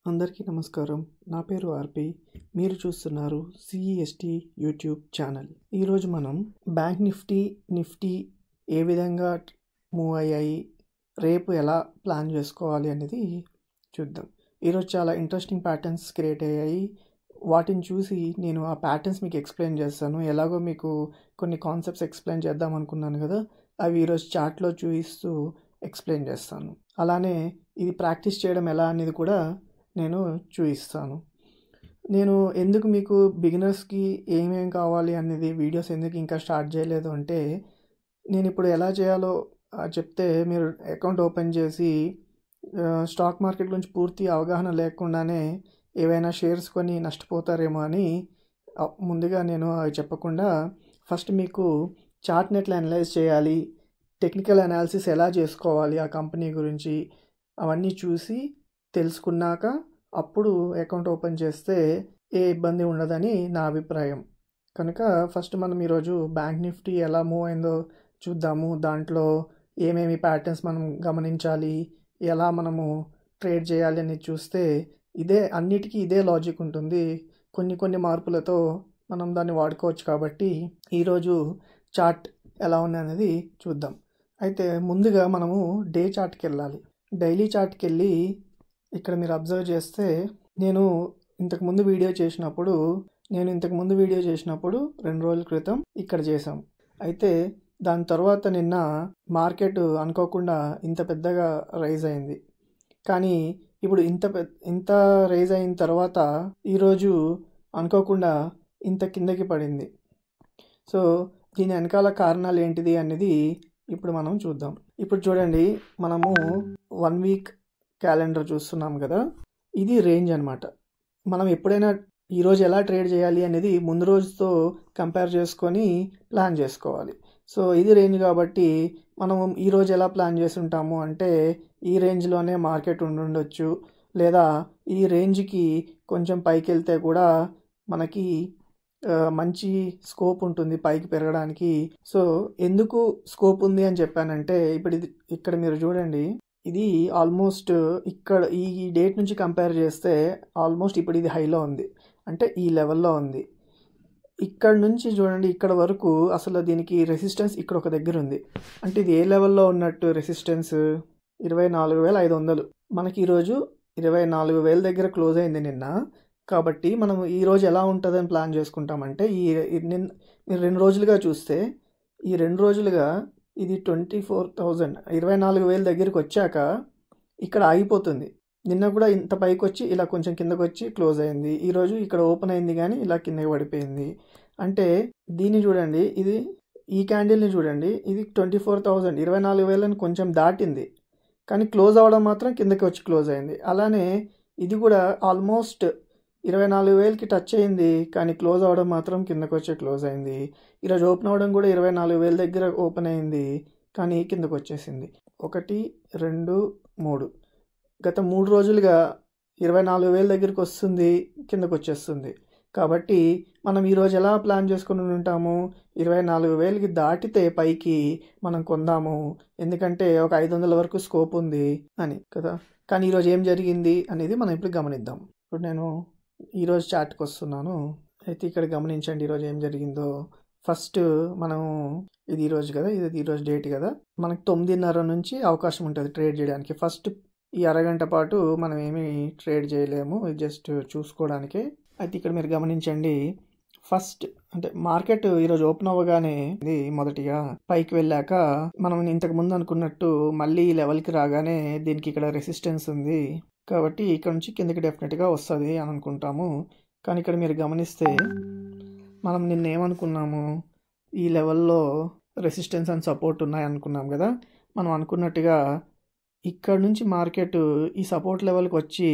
అందరికీ నమస్కారం. నా పేరు ఆర్పి. మీరు చూస్తున్నారు సిఈఎస్టీ యూట్యూబ్ ఛానల్. ఈరోజు మనం బ్యాంక్ నిఫ్టీ ఏ విధంగా మూవ్ అయ్యాయి, రేపు ఎలా ప్లాన్ చేసుకోవాలి అనేది చూద్దాం. ఈరోజు చాలా ఇంట్రెస్టింగ్ ప్యాటర్న్స్ క్రియేట్ అయ్యాయి. వాటిని చూసి నేను ఆ ప్యాటర్న్స్ మీకు ఎక్స్ప్లెయిన్ చేస్తాను. ఎలాగో మీకు కొన్ని కాన్సెప్ట్స్ ఎక్స్ప్లెయిన్ చేద్దాం అనుకున్నాను కదా, అవి ఈరోజు చార్ట్లో చూపిస్తూ ఎక్స్ప్లెయిన్ చేస్తాను. అలానే ఇది ప్రాక్టీస్ చేయడం ఎలా అనేది కూడా నేను చూపిస్తాను. నేను ఎందుకు మీకు బిగినర్స్కి ఏమేం కావాలి అనేది వీడియోస్ ఎందుకు ఇంకా స్టార్ట్ చేయలేదు అంటే, నేను ఇప్పుడు ఎలా చేయాలో చెప్తే మీరు అకౌంట్ ఓపెన్ చేసి స్టాక్ మార్కెట్ గురించి పూర్తి అవగాహన లేకుండానే ఏవైనా షేర్స్ కొని నష్టపోతారేమో అని ముందుగా నేను అవి చెప్పకుండా ఫస్ట్ మీకు చార్ట్ని ఎట్లా అనలైజ్ చేయాలి, టెక్నికల్ అనాలిసిస్ ఎలా చేసుకోవాలి ఆ కంపెనీ గురించి అవన్నీ చూసి తెలుసుకున్నాక అప్పుడు అకౌంట్ ఓపెన్ చేస్తే ఏ ఇబ్బంది ఉండదని నా అభిప్రాయం. కనుక ఫస్ట్ మనం ఈరోజు బ్యాంక్ నిఫ్టీ ఎలా మూవ్ అయిందో చూద్దాము. దాంట్లో ఏమేమి ప్యాటర్న్స్ మనం గమనించాలి, ఎలా మనము ట్రేడ్ చేయాలి అని చూస్తే అన్నిటికీ ఇదే లాజిక్ ఉంటుంది. కొన్ని మార్పులతో మనం దాన్ని వాడుకోవచ్చు. కాబట్టి ఈరోజు చార్ట్ ఎలా ఉంది అనేది చూద్దాం. అయితే ముందుగా మనము డే చార్ట్కి వెళ్ళాలి. డైలీ చార్ట్కి వెళ్ళి ఇక్కడ మీరు అబ్జర్వ్ చేస్తే నేను ఇంతకుముందు వీడియో చేసినప్పుడు 2 రోజుల క్రితం ఇక్కడ చేసాం. అయితే దాని తర్వాత నిన్న మార్కెట్ అనుకోకుండా ఇంత పెద్దగా రైజ్ అయింది. కానీ ఇప్పుడు ఇంత రైజ్ అయిన తర్వాత ఈరోజు అనుకోకుండా ఇంత కిందకి పడింది. సో దీని వెనకాల కారణాలు ఏంటిది అనేది ఇప్పుడు మనం చూద్దాం. ఇప్పుడు చూడండి, మనము 1 వీక్ క్యాలెండర్ చూస్తున్నాం కదా, ఇది రేంజ్ అనమాట. మనం ఎప్పుడైనా ఈరోజు ఎలా ట్రేడ్ చేయాలి అనేది ముందు రోజుతో కంపేర్ చేసుకొని ప్లాన్ చేసుకోవాలి. సో ఇది రేంజ్ కాబట్టి మనం ఈరోజు ఎలా ప్లాన్ చేసి ఉంటాము అంటే, ఈ రేంజ్లోనే మార్కెట్ ఉండొచ్చు, లేదా ఈ రేంజ్కి కొంచెం పైకి వెళ్తే కూడా మనకి మంచి స్కోప్ ఉంటుంది పైకి పెరగడానికి. సో ఎందుకు స్కోప్ ఉంది అని చెప్పానంటే, ఇక్కడ మీరు చూడండి, ఇది ఆల్మోస్ట్ ఇక్కడ ఈ డేట్ నుంచి కంపేర్ చేస్తే ఆల్మోస్ట్ ఇప్పుడు ఇది హైలో ఉంది, అంటే ఈ లెవెల్లో ఉంది. ఇక్కడ నుంచి చూడండి, ఇక్కడ వరకు అసలు దీనికి రెసిస్టెన్స్ ఇక్కడ ఒక దగ్గర ఉంది. అంటే ఇది ఏ లెవెల్లో ఉన్నట్టు రెసిస్టెన్స్ 24,500. మనకి ఈరోజు 24,000 దగ్గర క్లోజ్ అయింది నిన్న. కాబట్టి మనం ఈరోజు ఎలా ఉంటుందని ప్లాన్ చేసుకుంటామంటే, మీరు 2 రోజులుగా చూస్తే ఈ 2 రోజులుగా ఇది 24,000 దగ్గరికి వచ్చాక ఇక్కడ ఆగిపోతుంది. నిన్న కూడా ఇంత పైకి వచ్చి ఇలా కొంచెం కిందకు వచ్చి క్లోజ్ అయింది. ఈరోజు ఇక్కడ ఓపెన్ అయింది కానీ ఇలా కిందకి పడిపోయింది. అంటే దీన్ని చూడండి, ఈ క్యాండిల్ని చూడండి, ఇది 24,000 కొంచెం దాటింది కానీ క్లోజ్ అవ్వడం మాత్రం కిందకి వచ్చి క్లోజ్ అయింది. అలానే ఇది కూడా ఆల్మోస్ట్ 24,000కి టచ్ అయింది కానీ క్లోజ్ అవ్వడం మాత్రం కిందకు వచ్చి క్లోజ్ అయింది. ఈరోజు ఓపెన్ అవ్వడం కూడా 24,000 దగ్గర ఓపెన్ అయింది కానీ కిందకు వచ్చేసింది. 1, 2, 3 గత 3 రోజులుగా 24,000 దగ్గరికి వస్తుంది, కిందకు వచ్చేస్తుంది. కాబట్టి మనం ఈరోజు ఎలా ప్లాన్ చేసుకుని ఉంటాము, 24,000కి దాటితే పైకి మనం కొందాము, ఎందుకంటే ఒక 500 వరకు స్కోప్ ఉంది అని కదా. కానీ ఈరోజు ఏం జరిగింది అనేది మనం ఇప్పుడు గమనిద్దాం. ఇప్పుడు నేను ఈరోజు చార్ట్కి వస్తున్నాను. అయితే ఇక్కడ గమనించండి ఈరోజు ఏం జరిగిందో. ఫస్ట్ మనం ఇది ఈరోజు కదా, ఇది ఈరోజు డేట్ కదా, మనకి 9:30 నుంచి అవకాశం ఉంటుంది ట్రేడ్ చేయడానికి. ఫస్ట్ ఈ అరగంట పాటు మనం ఏమీ ట్రేడ్ చేయలేము, జస్ట్ చూసుకోవడానికే. అయితే ఇక్కడ మీరు గమనించండి, ఫస్ట్ అంటే మార్కెట్ ఈరోజు ఓపెన్ అవ్వగానే మొదటిగా పైకి వెళ్ళాక మనం ఇంతకు ముందు అనుకున్నట్టు మళ్ళీ ఈ లెవెల్కి రాగానే దీనికి ఇక్కడ రెసిస్టెన్స్ ఉంది కాబట్టి ఇక్కడ నుంచి కిందకి డెఫినెట్గా వస్తుంది అని అనుకుంటాము. కానీ ఇక్కడ మీరు గమనిస్తే మనం నిన్న ఏమనుకున్నాము, ఈ లెవెల్లో రెసిస్టెన్స్ అండ్ సపోర్ట్ ఉన్నాయి అనుకున్నాం కదా. మనం అనుకున్నట్టుగా ఇక్కడ నుంచి మార్కెట్ ఈ సపోర్ట్ లెవెల్కి వచ్చి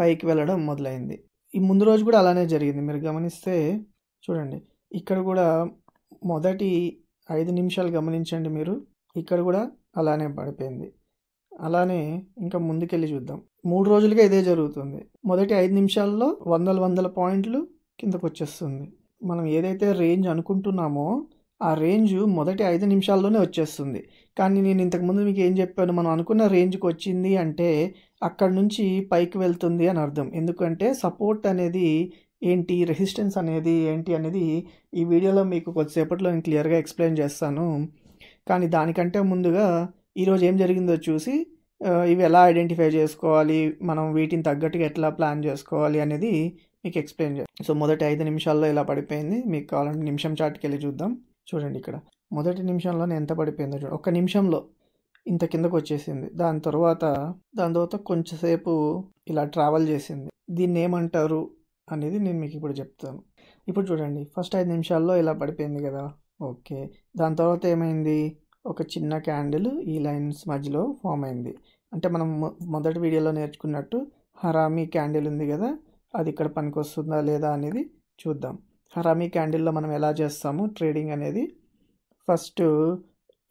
పైకి వెళ్ళడం మొదలైంది. ఈ ముందు రోజు కూడా అలానే జరిగింది. మీరు గమనిస్తే చూడండి, ఇక్కడ కూడా మొదటి 5 నిమిషాలు గమనించండి మీరు, ఇక్కడ కూడా అలానే పడిపోయింది. అలానే ఇంకా ముందుకెళ్ళి చూద్దాం, 3 రోజులుగా ఇదే జరుగుతుంది. మొదటి 5 నిమిషాల్లో వందల పాయింట్లు కిందకు వచ్చేస్తుంది. మనం ఏదైతే రేంజ్ అనుకుంటున్నామో ఆ రేంజ్ మొదటి 5 నిమిషాల్లోనే వచ్చేస్తుంది. కానీ నేను ఇంతకుముందు మీకు ఏం చెప్పాను, మనం అనుకున్న రేంజ్కి వచ్చింది అంటే అక్కడ నుంచి పైకి వెళ్తుంది అని అర్థం. ఎందుకంటే సపోర్ట్ అనేది ఏంటి, రెసిస్టెన్స్ అనేది ఏంటి అనేది ఈ వీడియోలో మీకు కొద్దిసేపట్లో నేను క్లియర్గా ఎక్స్ప్లెయిన్ చేస్తాను. కానీ దానికంటే ముందుగా ఈరోజు ఏం జరిగిందో చూసి ఇవి ఎలా ఐడెంటిఫై చేసుకోవాలి, మనం వీటిని తగ్గట్టుగా ఎట్లా ప్లాన్ చేసుకోవాలి అనేది మీకు ఎక్స్ప్లెయిన్ చేస్తాను. సో మొదటి 5 నిమిషాల్లో ఇలా పడిపోయింది. మీకు కావాలంటే నిమిషం చాట్కి వెళ్ళి చూద్దాం. చూడండి ఇక్కడ మొదటి నిమిషంలోనే ఎంత పడిపోయిందో చూడండి. ఒక్క నిమిషంలో ఇంత కిందకు వచ్చేసింది. దాని తర్వాత కొంచెంసేపు ఇలా ట్రావెల్ చేసింది. దీన్ని ఏమంటారు అనేది నేను మీకు ఇప్పుడు చెప్తాను. ఇప్పుడు చూడండి, ఫస్ట్ 5 నిమిషాల్లో ఇలా పడిపోయింది కదా, ఓకే. దాని తర్వాత ఏమైంది, ఒక చిన్న క్యాండిల్ ఈ లైన్స్ మధ్యలో ఫామ్ అయింది. అంటే మనం మొదటి వీడియోలో నేర్చుకున్నట్టు హరామీ క్యాండిల్ ఉంది కదా, అది ఇక్కడ పనికొస్తుందా లేదా అనేది చూద్దాం. హరామీ క్యాండిల్లో మనం ఎలా చేస్తాము ట్రేడింగ్ అనేది, ఫస్ట్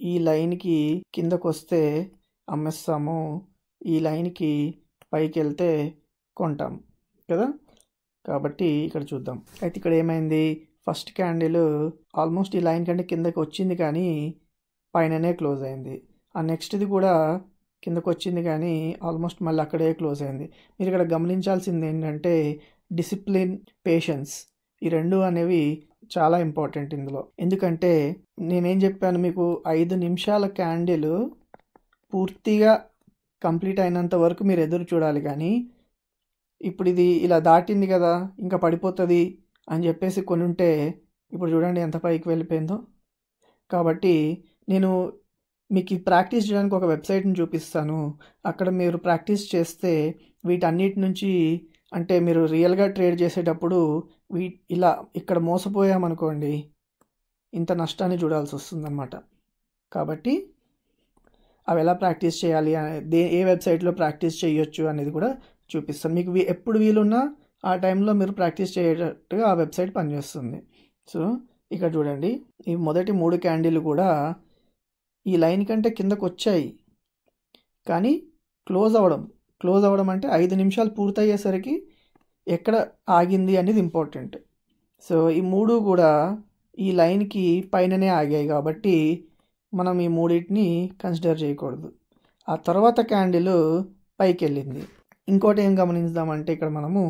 ఈ లైన్కి కిందకు వస్తే అమ్మేస్తాము, ఈ లైన్కి పైకి వెళ్తే కొంటాం కదా. కాబట్టి ఇక్కడ చూద్దాం. అయితే ఇక్కడ ఏమైంది, ఫస్ట్ క్యాండిల్ ఆల్మోస్ట్ ఈ లైన్ కంటే కిందకి వచ్చింది కానీ పైననే క్లోజ్ అయింది. ఆ నెక్స్ట్ది కూడా కిందకు వచ్చింది కానీ ఆల్మోస్ట్ మళ్ళీ అక్కడే క్లోజ్ అయింది. మీరు ఇక్కడ గమనించాల్సింది ఏంటంటే డిసిప్లిన్, పేషెన్స్, ఈ రెండు అనేవి చాలా ఇంపార్టెంట్ ఇందులో. ఎందుకంటే నేనేం చెప్పాను మీకు, 5 నిమిషాల క్యాండిల్ పూర్తిగా కంప్లీట్ అయినంత వరకు మీరు ఎదురు చూడాలి. కానీ ఇప్పుడు ఇది ఇలా దాటింది కదా, ఇంకా పడిపోతుంది అని చెప్పేసి కొని ఉంటే ఇప్పుడు చూడండి ఎంత పైకి వెళ్ళిపోయిందో. కాబట్టి నేను మీకు ఈ ప్రాక్టీస్ చేయడానికి ఒక వెబ్సైట్ని చూపిస్తాను. అక్కడ మీరు ప్రాక్టీస్ చేస్తే వీటన్నిటి నుంచి, అంటే మీరు రియల్గా ట్రేడ్ చేసేటప్పుడు ఇలా ఇక్కడ మోసపోయామనుకోండి ఇంత నష్టాన్ని చూడాల్సి వస్తుందన్నమాట. కాబట్టి అవి ఎలా ప్రాక్టీస్ చేయాలి, ఏ వెబ్సైట్లో ప్రాక్టీస్ చేయొచ్చు అనేది కూడా చూపిస్తాను మీకు. ఎప్పుడు వీలున్నా ఆ టైంలో మీరు ప్రాక్టీస్ చేసేటట్టుగా ఆ వెబ్సైట్ పనిచేస్తుంది. సో ఇక్కడ చూడండి, ఈ మొదటి 3 క్యాండిల్ కూడా ఈ లైన్ కంటే కిందకు వచ్చాయి కానీ క్లోజ్ అవ్వడం అంటే 5 నిమిషాలు పూర్తయ్యేసరికి ఎక్కడ ఆగింది అనేది ఇంపార్టెంట్. సో ఈ 3 కూడా ఈ లైన్కి పైననే ఆగాయి కాబట్టి మనం ఈ 3టిని కన్సిడర్ చేయకూడదు. ఆ తర్వాత క్యాండిల్ పైకి వెళ్ళింది. ఇంకోటి ఏం గమనిద్దామంటే ఇక్కడ మనము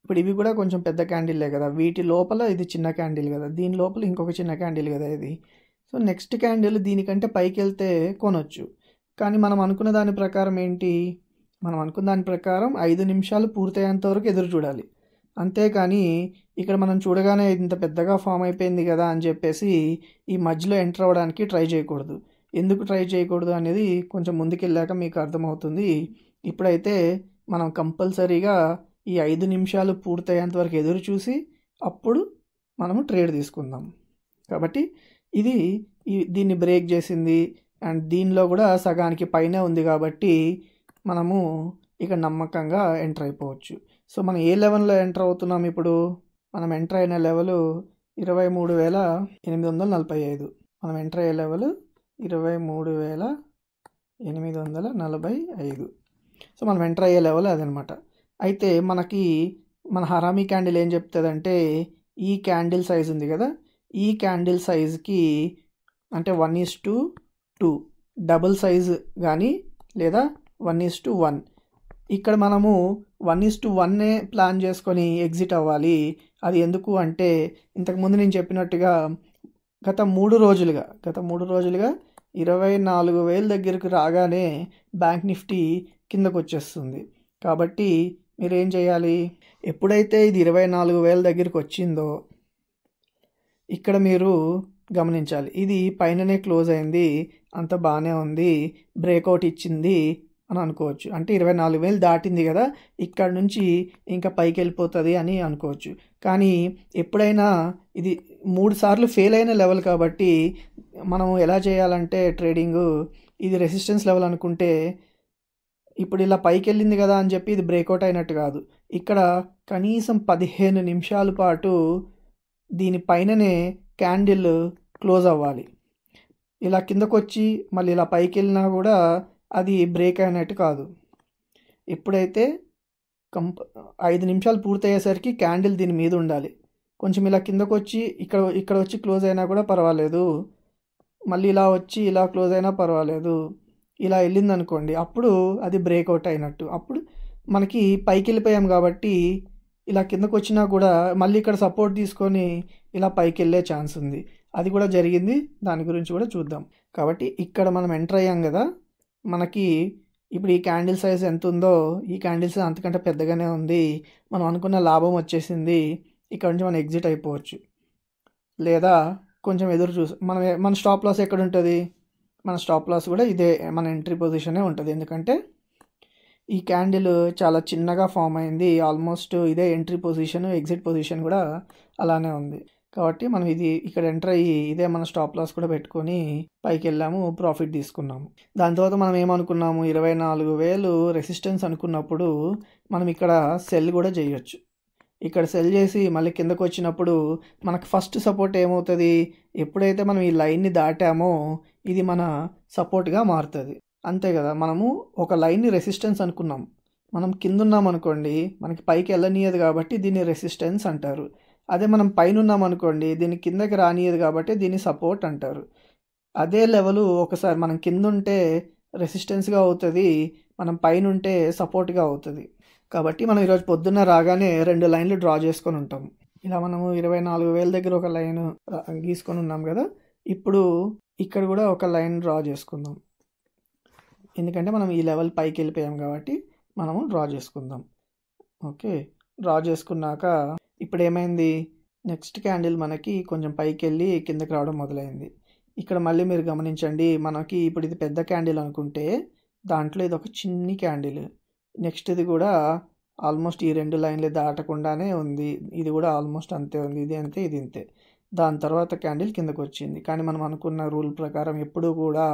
ఇప్పుడు ఇవి కూడా కొంచెం పెద్ద క్యాండిల్లే కదా, వీటి లోపల ఇది చిన్న క్యాండిల్ కదా, దీని లోపల ఇంకొక చిన్న క్యాండిల్ కదా ఇది. సో నెక్స్ట్ క్యాండిల్ దీనికంటే పైకి వెళ్తే కొనొచ్చు. కానీ మనం అనుకున్న దాని ప్రకారం ఏంటి, మనం అనుకున్న దాని ప్రకారం 5 నిమిషాలు పూర్తయ్యేంత వరకు ఎదురు చూడాలి. అంతేకాని ఇక్కడ మనం చూడగానే ఇంత పెద్దగా ఫామ్ అయిపోయింది కదా అని చెప్పేసి ఈ మధ్యలో ఎంటర్ అవ్వడానికి ట్రై చేయకూడదు. ఎందుకు ట్రై చేయకూడదు అనేది కొంచెం ముందుకెళ్ళాక మీకు అర్థమవుతుంది. ఇప్పుడైతే మనం కంపల్సరీగా ఈ 5 నిమిషాలు పూర్తయ్యేంత వరకు ఎదురు చూసి అప్పుడు మనము ట్రేడ్ తీసుకుందాం. కాబట్టి ఇది దీన్ని బ్రేక్ చేసింది అండ్ దీనిలో కూడా సగానికి పైన ఉంది కాబట్టి మనము ఇక నమ్మకంగా ఎంటర్ అయిపోవచ్చు. సో మనం ఏ లెవెల్లో ఎంటర్ అవుతున్నాం, ఇప్పుడు మనం ఎంటర్ అయిన లెవెల్ 23,845. మనం ఎంటర్ అయ్యే లెవెల్ 23,845. సో మనం ఎంటర్ అయ్యే లెవెల్ అదనమాట. అయితే మన హరామీ క్యాండిల్ ఏం చెప్తుందంటే ఈ క్యాండిల్ సైజ్ ఉంది కదా, ఈ క్యాండిల్ సైజ్కి అంటే 1:2 డబుల్ సైజ్ కానీ లేదా 1:1. ఇక్కడ మనము 1:1 ప్లాన్ చేసుకొని ఎగ్జిట్ అవ్వాలి. అది ఎందుకు అంటే ఇంతకుముందు నేను చెప్పినట్టుగా గత 3 రోజులుగా 24,000 దగ్గరకు రాగానే బ్యాంక్ నిఫ్టీ కిందకు వచ్చేస్తుంది. కాబట్టి మీరు ఏం చేయాలి, ఎప్పుడైతే ఇది 24,000 దగ్గరికి వచ్చిందో ఇక్కడ మీరు గమనించాలి, ఇది పైననే క్లోజ్ అయింది, అంత బాగానే ఉంది, బ్రేక్అవుట్ ఇచ్చింది అని అనుకోవచ్చు. అంటే 24,000 దాటింది కదా, ఇక్కడ నుంచి ఇంకా పైకి వెళ్ళిపోతుంది అని అనుకోవచ్చు. కానీ ఎప్పుడైనా ఇది 3 సార్లు ఫెయిల్ అయిన లెవెల్ కాబట్టి మనం ఎలా చేయాలంటే ట్రేడింగ్, ఇది రెసిస్టెన్స్ లెవెల్ అనుకుంటే ఇప్పుడు ఇలా పైకి వెళ్ళింది కదా అని చెప్పి ఇది బ్రేక్అవుట్ అయినట్టు కాదు. ఇక్కడ కనీసం 15 నిమిషాల పాటు దీనిపైననే క్యాండిల్ క్లోజ్ అవ్వాలి. ఇలా కిందకు వచ్చి మళ్ళీ ఇలా పైకి వెళ్ళినా కూడా అది బ్రేక్ అయినట్టు కాదు. ఎప్పుడైతే 5 నిమిషాలు పూర్తయ్యేసరికి క్యాండిల్ దీని మీద ఉండాలి. కొంచెం ఇలా కిందకు వచ్చి ఇక్కడ వచ్చి క్లోజ్ అయినా కూడా పర్వాలేదు, మళ్ళీ ఇలా వచ్చి ఇలా క్లోజ్ అయినా పర్వాలేదు, ఇలా వెళ్ళింది అనుకోండి, అప్పుడు అది బ్రేక్అవుట్ అయినట్టు. అప్పుడు మనకి పైకి వెళ్ళిపోయాం కాబట్టి ఇలా కిందకు వచ్చినా కూడా మళ్ళీ ఇక్కడ సపోర్ట్ తీసుకొని ఇలా పైకి వెళ్ళే ఛాన్స్ ఉంది. అది కూడా జరిగింది, దాని గురించి కూడా చూద్దాం. కాబట్టి ఇక్కడ మనం ఎంటర్ అయ్యాం కదా, మనకి ఇప్పుడు ఈ క్యాండిల్ సైజ్ ఎంత ఉందో ఈ క్యాండిల్స్ అంతకంటే పెద్దగానే ఉంది. మనం అనుకున్న లాభం వచ్చేసింది. ఇక్కడ నుంచి మనం ఎగ్జిట్ అయిపోవచ్చు, లేదా కొంచెం ఎదురు చూసి మన స్టాప్ లాస్ ఎక్కడ ఉంటుంది? మన స్టాప్ లాస్ కూడా ఇదే, మన ఎంట్రీ పొజిషనే ఉంటుంది. ఎందుకంటే ఈ క్యాండిల్ చాలా చిన్నగా ఫామ్ అయింది. ఆల్మోస్ట్ ఇదే ఎంట్రీ పొజిషన్, ఎగ్జిట్ పొజిషన్ కూడా అలానే ఉంది. కాబట్టి మనం ఇది ఇక్కడ ఎంటర్ అయ్యి ఇదే మన స్టాప్ లాస్ కూడా పెట్టుకొని పైకి వెళ్ళాము, ప్రాఫిట్ తీసుకున్నాము. దాని తర్వాత మనం ఏమనుకున్నాము, 24,000 రెసిస్టెన్స్ అనుకున్నప్పుడు మనం ఇక్కడ సెల్ కూడా చేయొచ్చు. ఇక్కడ సెల్ చేసి మళ్ళీ కిందకు వచ్చినప్పుడు మనకు ఫస్ట్ సపోర్ట్ ఏమవుతుంది, ఎప్పుడైతే మనం ఈ లైన్ని దాటామో ఇది మన సపోర్ట్గా మారుతుంది. అంతే కదా, మనము ఒక లైన్ని రెసిస్టెన్స్ అనుకున్నాం, మనం కింద ఉన్నాం అనుకోండి మనకి పైకి వెళ్ళనీయదు కాబట్టి దీన్ని రెసిస్టెన్స్ అంటారు. అదే మనం పైన ఉన్నాం అనుకోండి దీన్ని కిందకి రానియదు కాబట్టి దీన్ని సపోర్ట్ అంటారు. అదే లెవెల్ ఒకసారి మనం కింద ఉంటే రెసిస్టెన్స్గా అవుతుంది, మనం పైన ఉంటే సపోర్ట్గా అవుతుంది. కాబట్టి మనం ఈరోజు పొద్దున్న రాగానే 2 లైన్లు డ్రా చేసుకొని ఉంటాం. ఇలా మనము 24,000 దగ్గర ఒక లైన్ గీసుకొని ఉన్నాం కదా, ఇప్పుడు ఇక్కడ కూడా ఒక లైన్ డ్రా చేసుకుందాం. ఎందుకంటే మనం ఈ లెవెల్ పైకి వెళ్ళిపోయాం కాబట్టి మనము డ్రా చేసుకుందాం. ఓకే, డ్రా చేసుకున్నాక ఇప్పుడు ఏమైంది, నెక్స్ట్ క్యాండిల్ మనకి కొంచెం పైకి వెళ్ళి కిందకి రావడం మొదలైంది. ఇక్కడ మళ్ళీ మీరు గమనించండి, మనకి ఇప్పుడు ఇది పెద్ద క్యాండిల్ అనుకుంటే దాంట్లో ఇది ఒక చిన్ని క్యాండిల్, నెక్స్ట్ ఇది కూడా ఆల్మోస్ట్ ఈ 2 లైన్లు దాటకుండానే ఉంది, ఇది కూడా ఆల్మోస్ట్ అంతే ఉంది, ఇది అంతే ఇది ఇంతే. దాని తర్వాత క్యాండిల్ కిందకు వచ్చింది. కానీ మనం అనుకున్న రూల్ ప్రకారం ఎప్పుడూ కూడా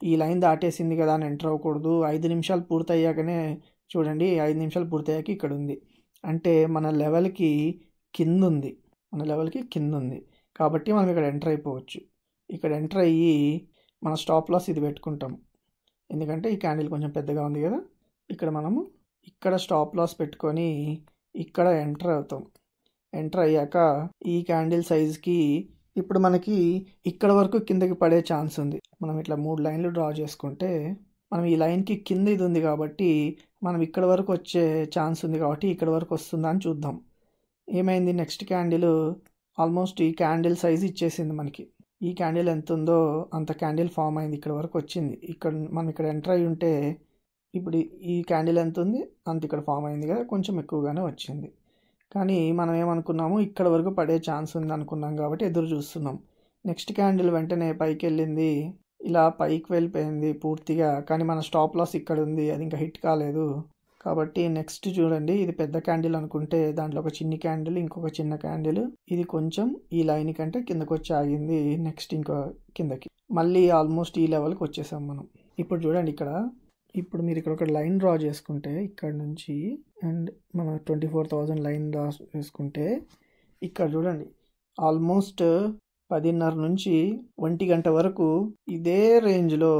ఈ లైన్ దాటేసింది కదా అని ఎంటర్ అవ్వకూడదు. 5 నిమిషాలు పూర్తయ్యాకనే చూడండి, 5 నిమిషాలు పూర్తయ్యాక ఇక్కడ ఉంది అంటే మన లెవెల్కి కింద ఉంది, మన లెవెల్కి కింద ఉంది. కాబట్టి మనం ఇక్కడ ఎంటర్ అయిపోవచ్చు. ఇక్కడ ఎంటర్ అయ్యి మన స్టాప్ లాస్ ఇది పెట్టుకుంటాం, ఎందుకంటే ఈ క్యాండిల్ కొంచెం పెద్దగా ఉంది కదా. ఇక్కడ మనము ఇక్కడ స్టాప్ లాస్ పెట్టుకొని ఇక్కడ ఎంటర్ అవుతాం. ఎంటర్ అయ్యాక ఈ క్యాండిల్ సైజ్కి ఇప్పుడు మనకి ఇక్కడ వరకు కిందకి పడే ఛాన్స్ ఉంది. మనం ఇట్లా 3 లైన్లు డ్రా చేసుకుంటే మనం ఈ లైన్కి కింద ఇది ఉంది కాబట్టి మనం ఇక్కడ వరకు వచ్చే ఛాన్స్ ఉంది, కాబట్టి ఇక్కడ వరకు వస్తుందా అని చూద్దాం. ఏమైంది, నెక్స్ట్ క్యాండిల్ ఆల్మోస్ట్ ఈ క్యాండిల్ సైజ్ ఇచ్చేసింది మనకి. ఈ క్యాండిల్ ఎంత ఉందో అంత క్యాండిల్ ఫామ్ అయింది, ఇక్కడ వరకు వచ్చింది. ఇక్కడ మనం ఇక్కడ ఎంటర్ అయ్యి ఉంటే ఇప్పుడు ఈ క్యాండిల్ ఎంత ఉంది అంత ఇక్కడ ఫామ్ అయింది కదా, కొంచెం ఎక్కువగానే వచ్చింది. కానీ మనం ఏమనుకున్నాము, ఇక్కడ వరకు పడే ఛాన్స్ ఉంది అనుకున్నాం కాబట్టి ఎదురు చూస్తున్నాం. నెక్స్ట్ క్యాండిల్ వెంటనే పైకి వెళ్ళింది, ఇలా పైకి వెళ్ళిపోయింది పూర్తిగా. కానీ మన స్టాప్ లాస్ ఇక్కడ ఉంది, అది ఇంకా హిట్ కాలేదు. కాబట్టి నెక్స్ట్ చూడండి, ఇది పెద్ద క్యాండిల్ అనుకుంటే దాంట్లో ఒక చిన్ని క్యాండిల్, ఇంకొక చిన్న క్యాండిల్, ఇది కొంచెం ఈ లైన్ కంటే కిందకు వచ్చి ఆగింది. నెక్స్ట్ ఇంకో కిందకి మళ్ళీ ఆల్మోస్ట్ ఈ లెవెల్కి వచ్చేసాం మనం. ఇప్పుడు చూడండి, ఇప్పుడు మీరు ఇక్కడ ఒక లైన్ డ్రా చేసుకుంటే ఇక్కడ నుంచి అండ్ మన 24,000 లైన్ డ్రా చేసుకుంటే ఇక్కడ చూడండి ఆల్మోస్ట్ 10:30 నుంచి 1 గంట వరకు ఇదే రేంజ్లో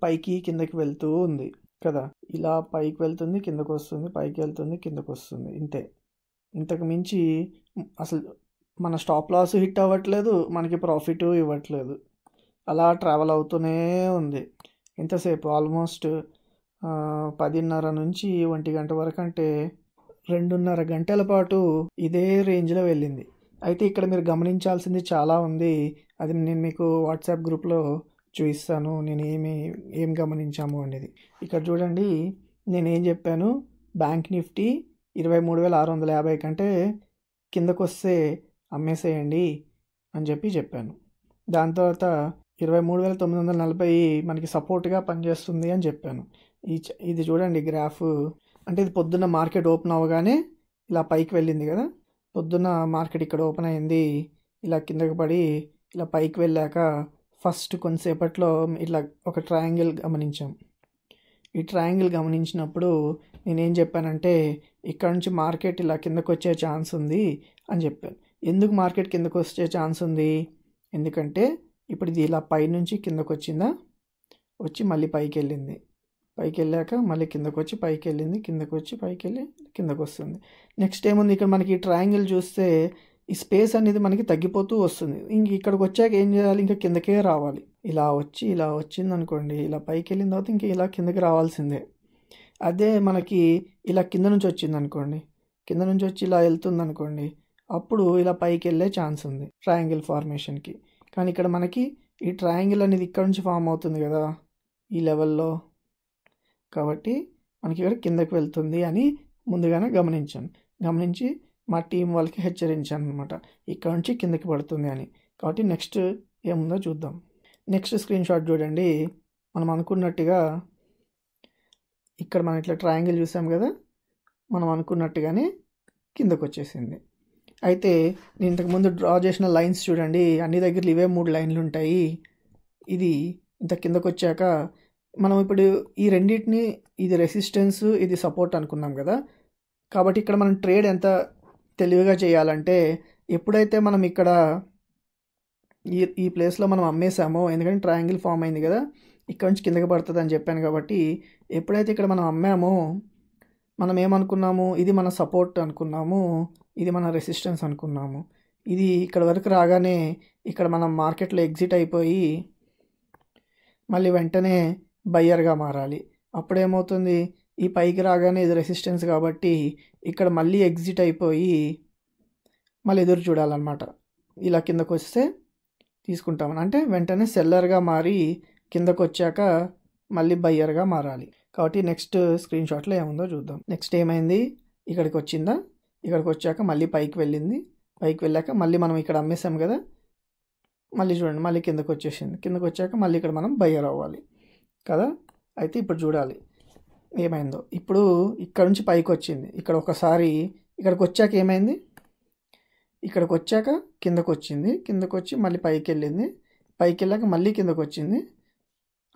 పైకి కిందకి వెళ్తూ ఉంది కదా. ఇలా పైకి వెళ్తుంది, కిందకు వస్తుంది, పైకి వెళ్తుంది, కిందకు వస్తుంది, ఇంతే. ఇంతకు మించి అసలు మన స్టాప్ లాస్ హిట్ అవ్వట్లేదు, మనకి ప్రాఫిట్ ఇవ్వట్లేదు, అలా ట్రావెల్ అవుతూనే ఉంది. ఇంతసేపు ఆల్మోస్ట్ 10:30 నుంచి 1 గంట వరకు, అంటే 2.5 గంటల పాటు ఇదే రేంజ్లో వెళ్ళింది. అయితే ఇక్కడ మీరు గమనించాల్సింది చాలా ఉంది, అది నేను మీకు వాట్సాప్ గ్రూప్లో చూపిస్తాను నేను ఏం గమనించాము అనేది. ఇక్కడ చూడండి, నేనేం చెప్పాను, బ్యాంక్ నిఫ్టీ 23,650 కంటే కిందకు వస్తే అమ్మేసేయండి అని చెప్పాను. దాని తర్వాత 23,940 మనకి సపోర్ట్గా పనిచేస్తుంది అని చెప్పాను. ఇది చూడండి గ్రాఫ్, అంటే ఇది పొద్దున్న మార్కెట్ ఓపెన్ అవ్వగానే ఇలా పైకి వెళ్ళింది కదా. పొద్దున్న మార్కెట్ ఇక్కడ ఓపెన్ అయింది, ఇలా కిందకి పడి ఇలా పైకి వెళ్ళాక ఫస్ట్ కొంతసేపట్లో ఇట్లా ఒక ట్రయాంగిల్ గమనించాం. ఈ ట్రయాంగిల్ గమనించినప్పుడు నేనేం చెప్పానంటే ఇక్కడ నుంచి మార్కెట్ ఇలా కిందకు వచ్చే ఛాన్స్ ఉంది అని చెప్పాను. ఎందుకు మార్కెట్ కిందకు వచ్చే ఛాన్స్ ఉంది, ఎందుకంటే ఇప్పుడు ఇది ఇలా పైనుంచి కిందకు వచ్చిందా, వచ్చి మళ్ళీ పైకి వెళ్ళింది, పైకి వెళ్ళాక మళ్ళీ కిందకు వచ్చి పైకి వెళ్ళింది, కిందకు వచ్చి పైకి వెళ్ళి కిందకు వస్తుంది. నెక్స్ట్ ఏముంది, ఇక్కడ మనకి ట్రయాంగిల్ చూస్తే ఈ స్పేస్ అనేది మనకి తగ్గిపోతూ వస్తుంది. ఇక్కడికి వచ్చాక ఏం చేయాలి, ఇంకా కిందకే రావాలి. ఇలా వచ్చి ఇలా వచ్చింది అనుకోండి, ఇలా పైకి వెళ్ళిన తర్వాత ఇంక ఇలా కిందకి రావాల్సిందే. అదే మనకి ఇలా కింద నుంచి వచ్చింది అనుకోండి, కింద నుంచి వచ్చి ఇలా వెళ్తుంది అనుకోండి, అప్పుడు ఇలా పైకి వెళ్ళే ఛాన్స్ ఉంది ట్రయాంగిల్ ఫార్మేషన్కి. కానీ ఇక్కడ మనకి ఈ ట్రయాంగిల్ అనేది ఇక్కడ నుంచి ఫామ్ అవుతుంది కదా ఈ లెవెల్లో, కాబట్టి మనకి ఇక్కడ కిందకి వెళ్తుంది అని ముందుగానే గమనించి మా టీం వాళ్ళకి హెచ్చరించాను అనమాట, ఇక్కడ నుంచి కిందకి పడుతుంది అని. కాబట్టి నెక్స్ట్ ఏముందో చూద్దాం. నెక్స్ట్ స్క్రీన్ షాట్ చూడండి. మనం అనుకున్నట్టుగా ఇక్కడ మనం ఇట్లా ట్రయాంగిల్ చూసాం కదా, మనం అనుకున్నట్టుగానే కిందకు వచ్చేసింది. అయితే నేను ఇంతకుముందు డ్రా చేసిన లైన్స్ చూడండి, అన్ని దగ్గర ఇవే 3 లైన్లు ఉంటాయి. ఇది ఇంత కిందకు వచ్చాక మనం ఇప్పుడు ఈ రెండింటిని, ఇది రెసిస్టెన్స్, ఇది సపోర్ట్ అనుకున్నాం కదా. కాబట్టి ఇక్కడ మనం ట్రేడ్ ఎంత తెలివిగా చేయాలంటే, ఎప్పుడైతే మనం ఇక్కడ ఈ ప్లేస్లో మనం అమ్మేసామో, ఎందుకంటే ట్రయాంగిల్ ఫామ్ అయింది కదా, ఇక్కడ నుంచి కిందకి పడుతుంది అని చెప్పాను కాబట్టి, ఎప్పుడైతే ఇక్కడ మనం అమ్మామో మనం ఏమనుకున్నాము, ఇది మన సపోర్ట్ అనుకున్నాము, ఇది మన రెసిస్టెన్స్ అనుకున్నాము. ఇది ఇక్కడ వరకు రాగానే ఇక్కడ మనం మార్కెట్లో ఎగ్జిట్ అయిపోయి మళ్ళీ వెంటనే బయ్యర్గా మారాలి. అప్పుడేమవుతుంది, ఈ పైకి రాగానే ఇది రెసిస్టెన్స్ కాబట్టి ఇక్కడ మళ్ళీ ఎగ్జిట్ అయిపోయి మళ్ళీ ఎదురు చూడాలన్నమాట. ఇలా కిందకు వస్తే తీసుకుంటామని, అంటే వెంటనే సెల్లర్గా మారి కిందకు వచ్చాక మళ్ళీ బయ్యర్గా మారాలి. కాబట్టి నెక్స్ట్ స్క్రీన్ షాట్లో ఏముందో చూద్దాం. నెక్స్ట్ ఏమైంది, ఇక్కడికి వచ్చిందా, ఇక్కడికి వచ్చాక మళ్ళీ పైకి వెళ్ళింది, పైకి వెళ్ళాక మళ్ళీ మనం ఇక్కడ అమ్మేసాం కదా, మళ్ళీ చూడండి మళ్ళీ కిందకు వచ్చేసింది. కిందకు వచ్చాక మళ్ళీ ఇక్కడ మనం బయ్యర్ అవ్వాలి కదా. అయితే ఇప్పుడు చూడాలి ఏమైందో. ఇప్పుడు ఇక్కడ నుంచి పైకి వచ్చింది, ఇక్కడ ఒకసారి ఇక్కడికి వచ్చాక ఏమైంది, ఇక్కడికి వచ్చాక కిందకు వచ్చింది, కిందకు వచ్చి మళ్ళీ పైకి వెళ్ళింది, పైకి వెళ్ళాక మళ్ళీ కిందకు వచ్చింది.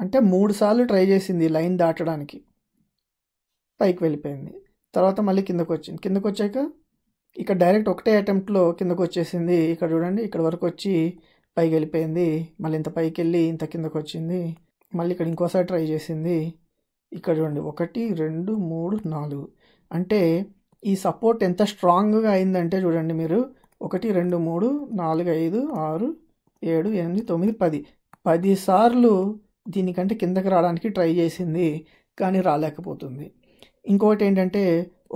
అంటే 3 సార్లు ట్రై చేసింది లైన్ దాటడానికి, పైకి వెళ్ళిపోయింది. తర్వాత మళ్ళీ కిందకు వచ్చింది, కిందకు వచ్చాక ఇక్కడ డైరెక్ట్ ఒకటే అటెంప్ట్లో కిందకు వచ్చేసింది. ఇక్కడ చూడండి, ఇక్కడ వరకు వచ్చి పైకి వెళ్ళిపోయింది, మళ్ళీ ఇంత పైకి వెళ్ళి ఇంత కిందకు వచ్చింది, మళ్ళీ ఇక్కడ ఇంకోసారి ట్రై చేసింది. ఇక్కడ చూడండి 1 2 3 4, అంటే ఈ సపోర్ట్ ఎంత స్ట్రాంగ్గా అయిందంటే చూడండి మీరు, 1 2 3 4 5 6 7 8 9 10 సార్లు దీనికంటే కిందకి రావడానికి ట్రై చేసింది, కానీ రాలేకపోతుంది. ఇంకొకటి ఏంటంటే,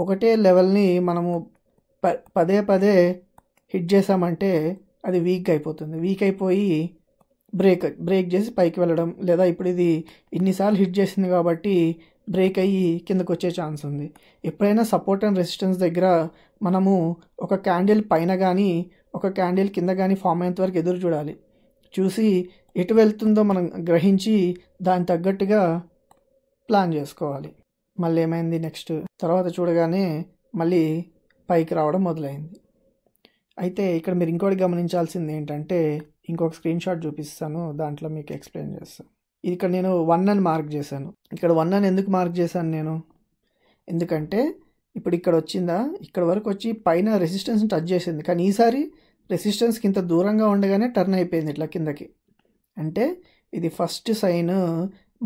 ఒకటే లెవెల్ని మనము పదే హిట్ చేసామంటే అది వీక్ అయిపోతుంది. వీక్ అయిపోయి బ్రేక్ చేసి పైకి వెళ్ళడం, లేదా ఇప్పుడు ఇది ఇన్నిసార్లు హిట్ చేసింది కాబట్టి బ్రేక్ అయ్యి కిందకు వచ్చే ఛాన్స్ ఉంది. ఎప్పుడైనా సపోర్ట్ అండ్ రెసిస్టెన్స్ దగ్గర మనము ఒక క్యాండిల్ పైన కానీ ఒక క్యాండిల్ కింద కానీ ఫామ్ అయ్యేంత వరకు ఎదురు చూడాలి. చూసి ఎటు వెళ్తుందో మనం గ్రహించి దానికి తగ్గట్టుగా ప్లాన్ చేసుకోవాలి. మళ్ళీ ఏమైంది, నెక్స్ట్ తర్వాత చూడగానే మళ్ళీ పైకి రావడం మొదలైంది. అయితే ఇక్కడ మీరు ఇంకోటి గమనించాల్సింది ఏంటంటే, ఇంకొక స్క్రీన్ షాట్ చూపిస్తాను, దాంట్లో మీకు ఎక్స్ప్లెయిన్ చేస్తాను. ఇది ఇక్కడ నేను 1 అని మార్క్ చేశాను. ఇక్కడ 1 అని ఎందుకు మార్క్ చేశాను నేను, ఎందుకంటే ఇప్పుడు ఇక్కడ వచ్చిందా, ఇక్కడ వరకు వచ్చి పైన రెసిస్టెన్స్ని టచ్ చేసింది, కానీ ఈసారి రెసిస్టెన్స్కి ఇంత దూరంగా ఉండగానే టర్న్ అయిపోయింది ఇట్లా కిందకి. అంటే ఇది ఫస్ట్ సైన్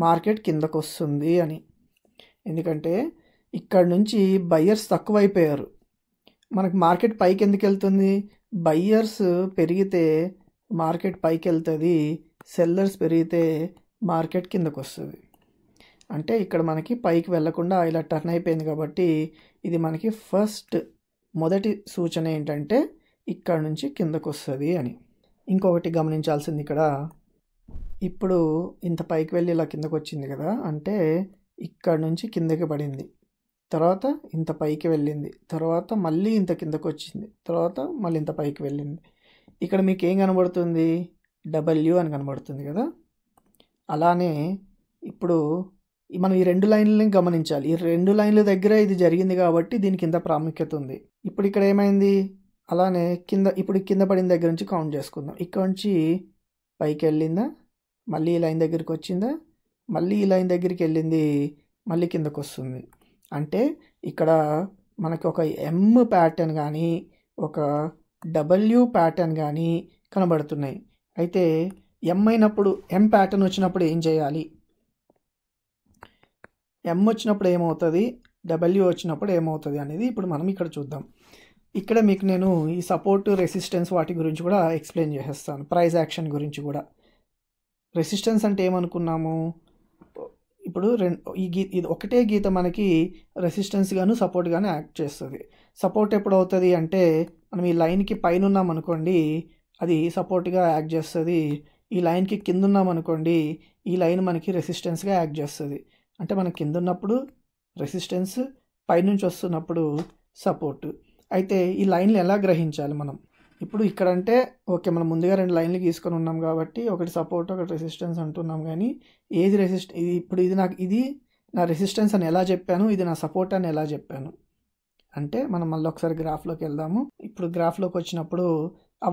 మార్కెట్ కిందకు వస్తుంది అని. ఎందుకంటే ఇక్కడ నుంచి బయ్యర్స్ తక్కువైపోయారు, మనకు మార్కెట్ పైకి ఎందుకు వెళ్తుంది, బయ్యర్స్ పెరిగితే మార్కెట్ పైకి వెళ్తుంది, సెల్లర్స్ పెరిగితే మార్కెట్ కిందకు వస్తుంది. అంటే ఇక్కడ మనకి పైకి వెళ్లకుండా ఇలా టర్న్ అయిపోయింది కాబట్టి ఇది మనకి మొదటి సూచన ఏంటంటే ఇక్కడ నుంచి కిందకు వస్తుంది అని. ఇంకొకటి గమనించాల్సింది, ఇక్కడ ఇప్పుడు ఇంత పైకి వెళ్ళి ఇలా కిందకు వచ్చింది కదా, అంటే ఇక్కడ నుంచి కిందకి పడింది, తర్వాత ఇంత పైకి వెళ్ళింది, తర్వాత మళ్ళీ ఇంత కిందకు వచ్చింది, తర్వాత మళ్ళీ ఇంత పైకి వెళ్ళింది. ఇక్కడ మీకు ఏం కనబడుతుంది, W అని కనబడుతుంది కదా. అలానే ఇప్పుడు మనం ఈ 2 లైన్లని గమనించాలి. ఈ 2 లైన్ల దగ్గర ఇది జరిగింది కాబట్టి దీనికి ఇంత ప్రాముఖ్యత ఉంది. ఇప్పుడు ఇక్కడ ఏమైంది, అలానే ఇప్పుడు కింద పడిన దగ్గర నుంచి కౌంట్ చేసుకుందాం. ఇక్కడ నుంచి పైకి వెళ్ళిందా, మళ్ళీ ఈ లైన్ దగ్గరికి వచ్చిందా, మళ్ళీ ఈ లైన్ దగ్గరికి వెళ్ళింది, మళ్ళీ కిందకు వస్తుంది. అంటే ఇక్కడ మనకి ఒక M ప్యాటర్న్ కానీ ఒక W ప్యాటర్న్ కానీ కనబడుతున్నాయి. అయితే M అయినప్పుడు, M ప్యాటర్న్ వచ్చినప్పుడు ఏం చేయాలి, M వచ్చినప్పుడు ఏమవుతుంది, W వచ్చినప్పుడు ఏమవుతుంది అనేది ఇప్పుడు మనం ఇక్కడ చూద్దాం. ఇక్కడ మీకు నేను ఈ సపోర్ట్ రెసిస్టెన్స్ వాటి గురించి కూడా ఎక్స్ప్లెయిన్ చేసేస్తాను, ప్రైస్ యాక్షన్ గురించి కూడా. రెసిస్టెన్స్ అంటే ఏమనుకున్నాము, ఇప్పుడు ఇది ఒకటే గీత మనకి రెసిస్టెన్స్ గాను సపోర్ట్ గాను యాక్ట్ చేస్తుంది. సపోర్ట్ ఎప్పుడు అవుతుంది అంటే మనం ఈ లైన్కి పైన ఉన్నాం అనుకోండి, అది సపోర్ట్గా యాక్ట్ చేస్తుంది. ఈ లైన్కి కింద ఉన్నాం అనుకోండి, ఈ లైన్ మనకి రెసిస్టెన్స్గా యాక్ట్ చేస్తుంది. అంటే మనం కింద ఉన్నప్పుడు రెసిస్టెన్స్, పైనుంచి వస్తున్నప్పుడు సపోర్ట్. అయితే ఈ లైన్లు ఎలా గ్రహించాలి మనం? ఇప్పుడు ఇక్కడంటే ఓకే, మనం ముందుగా 2 లైన్లు గీసుకొని ఉన్నాం కాబట్టి ఒకటి సపోర్ట్ ఒకటి రెసిస్టెన్స్ అంటున్నాం. కానీ ఏది ఇప్పుడు ఇది నా రెసిస్టెన్స్ అని ఎలా చెప్పాను, ఇది నా సపోర్ట్ అని ఎలా చెప్పాను అంటే మనం మళ్ళీ ఒకసారి గ్రాఫ్లోకి వెళ్దాము. ఇప్పుడు గ్రాఫ్లోకి వచ్చినప్పుడు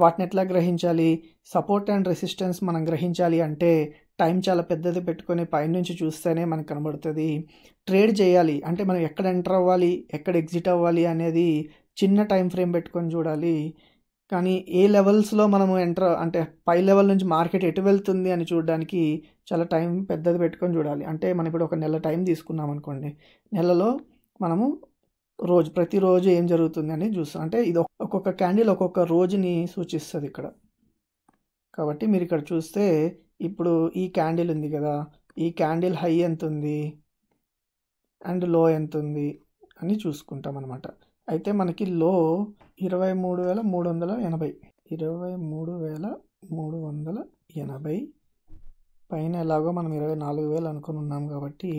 వాటిని ఎట్లా గ్రహించాలి? సపోర్ట్ అండ్ రెసిస్టెన్స్ మనం గ్రహించాలి అంటే టైం చాలా పెద్దది పెట్టుకొని పైనుంచి చూస్తేనే మనకు కనబడుతుంది. ట్రేడ్ చేయాలి అంటే మనం ఎక్కడ ఎంటర్ అవ్వాలి, ఎక్కడ ఎగ్జిట్ అవ్వాలి అనేది చిన్న టైం ఫ్రేమ్ పెట్టుకొని చూడాలి. కానీ ఏ లెవెల్స్లో మనము అంటే పై లెవెల్ నుంచి మార్కెట్ ఎటు వెళ్తుంది అని చూడడానికి చాలా టైం పెద్దది పెట్టుకొని చూడాలి. అంటే మనం ఇప్పుడు ఒక నెల టైం తీసుకున్నాం అనుకోండి, నెలలో మనము ప్రతిరోజు ఏం జరుగుతుంది అని చూస్తాం. అంటే ఇది ఒక్కొక్క క్యాండిల్ ఒక్కొక్క రోజుని సూచిస్తుంది ఇక్కడ. కాబట్టి మీరు ఇక్కడ చూస్తే ఇప్పుడు ఈ క్యాండిల్ ఉంది కదా, ఈ క్యాండిల్ హై ఎంత ఉంది అండ్ లో ఎంత ఉంది అని చూసుకుంటాం అనమాట. అయితే మనకి లో 23,380, 23,380 పైన ఎలాగో మనం 24,000 అనుకుని ఉన్నాం కాబట్టి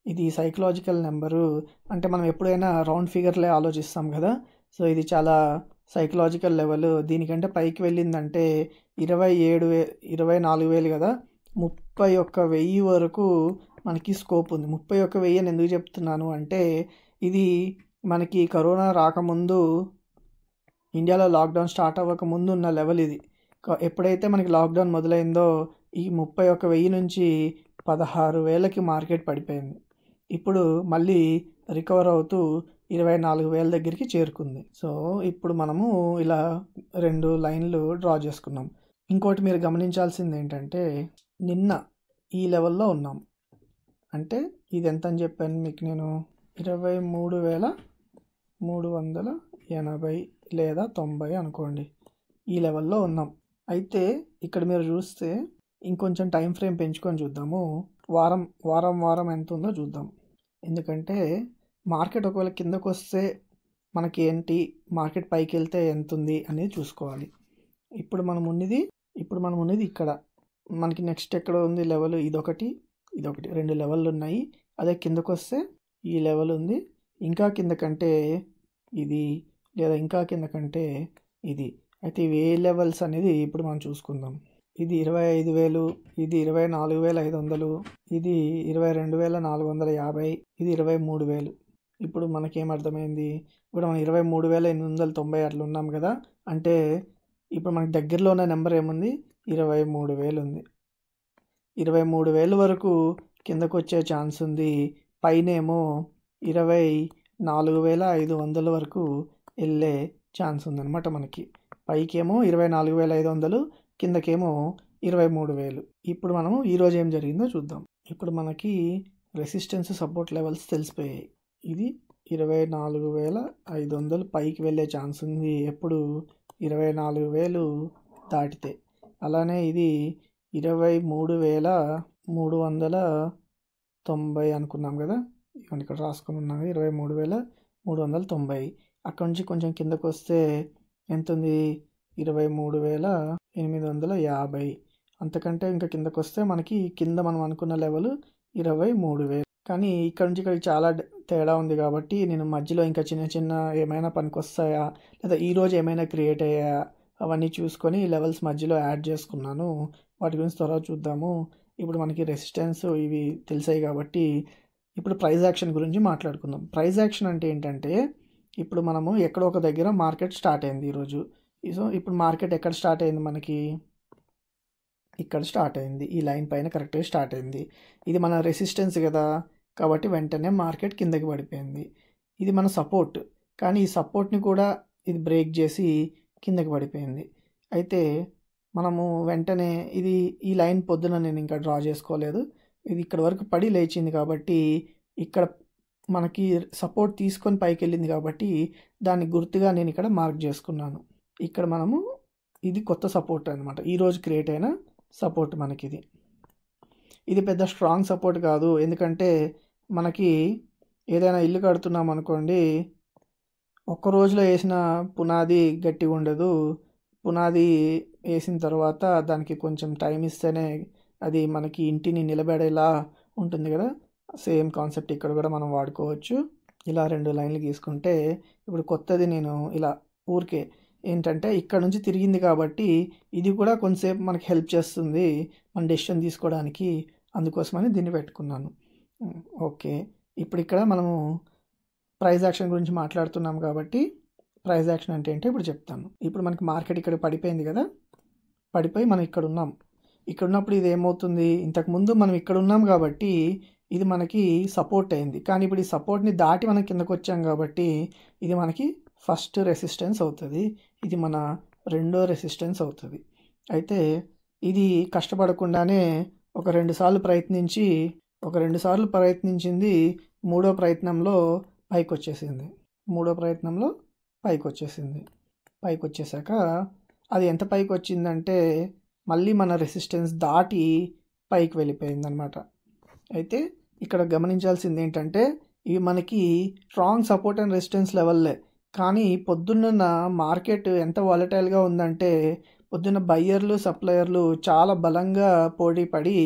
ఇది సైకలాజికల్ నెంబరు. అంటే మనం ఎప్పుడైనా రౌండ్ ఫిగర్లే ఆలోచిస్తాం కదా, సో ఇది చాలా సైకలాజికల్ లెవెల్. దీనికంటే పైకి వెళ్ళిందంటే 24,000 కదా, 31,000 వరకు మనకి స్కోప్ ఉంది. 31,000 అని ఎందుకు చెప్తున్నాను అంటే ఇది మనకి కరోనా రాకముందు, ఇండియాలో లాక్డౌన్ స్టార్ట్ అవ్వకముందు ఉన్న లెవెల్ ఇది. ఎప్పుడైతే మనకి లాక్డౌన్ మొదలైందో ఈ 31,000 నుంచి 16,000కి మార్కెట్ పడిపోయింది. ఇప్పుడు మళ్ళీ రికవర్ అవుతూ 24,000 దగ్గరికి చేరుకుంది. సో ఇప్పుడు మనము ఇలా 2 లైన్లు డ్రా చేసుకున్నాం. ఇంకోటి మీరు గమనించాల్సింది ఏంటంటే నిన్న ఈ లెవెల్లో ఉన్నాం. అంటే ఇది ఎంత అని చెప్పాను మీకు నేను, 23,380 లేదా 90 అనుకోండి, ఈ లెవెల్లో ఉన్నాం. అయితే ఇక్కడ మీరు చూస్తే ఇంకొంచెం టైం ఫ్రేమ్ పెంచుకొని చూద్దాము. వారం ఎంత ఉందో చూద్దాం. ఎందుకంటే మార్కెట్ ఒకవేళ కిందకు వస్తే మనకి ఏంటి, మార్కెట్ పైకి వెళ్తే ఎంత ఉంది అనేది చూసుకోవాలి. ఇప్పుడు మనం ఉన్నది ఇక్కడ. మనకి నెక్స్ట్ ఎక్కడ ఉంది లెవెల్, ఇదొకటి 2 లెవెల్లు ఉన్నాయి. అదే కిందకు వస్తే ఈ లెవెల్ ఉంది, ఇంకా కింద కంటే ఇది, లేదా ఇంకా కింద కంటే ఇది. అయితే ఇవి ఏ లెవెల్స్ అనేది ఇప్పుడు మనం చూసుకుందాం. ఇది 25,000, ఇది 24,500, ఇది 22,450, ఇది 23,000. ఇప్పుడు మనకేం అర్థమైంది, ఇప్పుడు మనం 23,890 అట్లా ఉన్నాం కదా. అంటే ఇప్పుడు మనకి దగ్గరలో ఉన్న నెంబర్ ఏముంది, 23,000 ఉంది. 23,000 వరకు కిందకు వచ్చే ఛాన్స్ ఉంది. పైనేమో 24,500 వరకు వెళ్ళే ఛాన్స్ ఉందన్నమాట మనకి. పైకేమో 24,500, కిందకేమో 23,000. ఇప్పుడు మనము ఈరోజు ఏం జరిగిందో చూద్దాం. ఇప్పుడు మనకి రెసిస్టెన్స్ సపోర్ట్ లెవెల్స్ తెలిసిపోయాయి. ఇది 24,500 పైకి వెళ్ళే ఛాన్స్ ఉంది ఎప్పుడు, 24,000 దాటితే. అలానే ఇది 23,390 అనుకున్నాం కదా, ఇక్కడ రాసుకుని ఉన్నాం, 23,390. అక్కడ నుంచి కొంచెం కిందకు వస్తే ఎంత ఉంది, 23,850. అంతకంటే ఇంకా కిందకు వస్తే మనకి కింద మనం అనుకున్న లెవెల్ 23,000. కానీ ఇక్కడ నుంచి ఇక్కడికి చాలా తేడా ఉంది కాబట్టి నేను మధ్యలో ఇంకా చిన్న ఏమైనా పనికొస్తాయా, లేదా ఈరోజు ఏమైనా క్రియేట్ అయ్యాయా అవన్నీ చూసుకొని లెవెల్స్ మధ్యలో యాడ్ చేసుకున్నాను. వాటి గురించి త్వరగా చూద్దాము. ఇప్పుడు మనకి రెసిస్టెన్స్ ఇవి తెలిసాయి కాబట్టి ఇప్పుడు ప్రైస్ యాక్షన్ గురించి మాట్లాడుకుందాం. ప్రైస్ యాక్షన్ అంటే ఏంటంటే ఇప్పుడు మనము ఎక్కడో ఒక దగ్గర మార్కెట్ స్టార్ట్ అయింది ఈరోజు. సో ఇప్పుడు మార్కెట్ ఎక్కడ స్టార్ట్ అయింది, మనకి ఇక్కడ స్టార్ట్ అయింది, ఈ లైన్ పైన కరెక్ట్గా స్టార్ట్ అయింది. ఇది మన రెసిస్టెన్స్ కదా, కాబట్టి వెంటనే మార్కెట్ కిందకి పడిపోయింది. ఇది మన సపోర్ట్, కానీ ఈ సపోర్ట్ని కూడా ఇది బ్రేక్ చేసి కిందకి పడిపోయింది. అయితే మనము వెంటనే ఈ లైన్ పొద్దున నేను ఇంకా డ్రా చేసుకోలేదు, ఇది ఇక్కడ వరకు పడి లేచింది కాబట్టి ఇక్కడ మనకి సపోర్ట్ తీసుకొని పైకి వెళ్ళింది కాబట్టి దాన్ని గుర్తుగా నేను ఇక్కడ మార్క్ చేసుకున్నాను. ఇక్కడ మనము ఇది కొత్త సపోర్ట్ అనమాట, ఈరోజు క్రియేట్ అయిన సపోర్ట్ మనకి ఇది. ఇది పెద్ద స్ట్రాంగ్ సపోర్ట్ కాదు. ఎందుకంటే మనకి ఏదైనా ఇల్లు కడుతున్నాం అనుకోండి, ఒక్క రోజులో వేసిన పునాది గట్టిగా ఉండదు. పునాది వేసిన తర్వాత దానికి కొంచెం టైం ఇస్తేనే అది మనకి ఇంటిని నిలబడేలా ఉంటుంది కదా. సేమ్ కాన్సెప్ట్ ఇక్కడ కూడా మనం వాడుకోవచ్చు. ఇలా 2 లైన్లు గీసుకుంటే ఇప్పుడు కొత్తది నేను ఇలా ఊరికే ఏంటంటే ఇక్కడ నుంచి తిరిగింది కాబట్టి ఇది కూడా కొంతసేపు మనకి హెల్ప్ చేస్తుంది మన డెసిషన్ తీసుకోవడానికి. అందుకోసమని దీన్ని పెట్టుకున్నాను. ఓకే, ఇప్పుడు ఇక్కడ మనము ప్రైస్ యాక్షన్ గురించి మాట్లాడుతున్నాం కాబట్టి ప్రైస్ యాక్షన్ అంటే ఏంటో ఇప్పుడు చెప్తాను. ఇప్పుడు మనకి మార్కెట్ ఇక్కడ పడిపోయింది కదా, పడిపోయి మనం ఇక్కడ ఉన్నాం. ఇక్కడ ఉన్నప్పుడు ఇది ఏమవుతుంది, ఇంతకుముందు మనం ఇక్కడ ఉన్నాం కాబట్టి ఇది మనకి సపోర్ట్ అయింది. కానీ ఇప్పుడు ఈ సపోర్ట్ని దాటి మనం కిందకు వచ్చాం కాబట్టి ఇది మనకి ఫస్ట్ రెసిస్టెన్స్ అవుతుంది, ఇది మన రెండో రెసిస్టెన్స్ అవుతుంది. అయితే ఇది కష్టపడకుండానే ఒక 2 సార్లు ప్రయత్నించింది, మూడో ప్రయత్నంలో పైకి వచ్చేసింది. పైకి వచ్చేసాక అది ఎంత పైకి వచ్చిందంటే మళ్ళీ మన రెసిస్టెన్స్ దాటి పైకి వెళ్ళిపోయింది అనమాట. అయితే ఇక్కడ గమనించాల్సింది ఏంటంటే ఇవి మనకి స్ట్రాంగ్ సపోర్ట్ అండ్ రెసిస్టెన్స్ లెవెల్లే. కానీ పొద్దున్న మార్కెట్ ఎంత వాలటైల్గా ఉందంటే పొద్దున్న బయ్యర్లు సప్లయర్లు చాలా బలంగా పోటీ పడి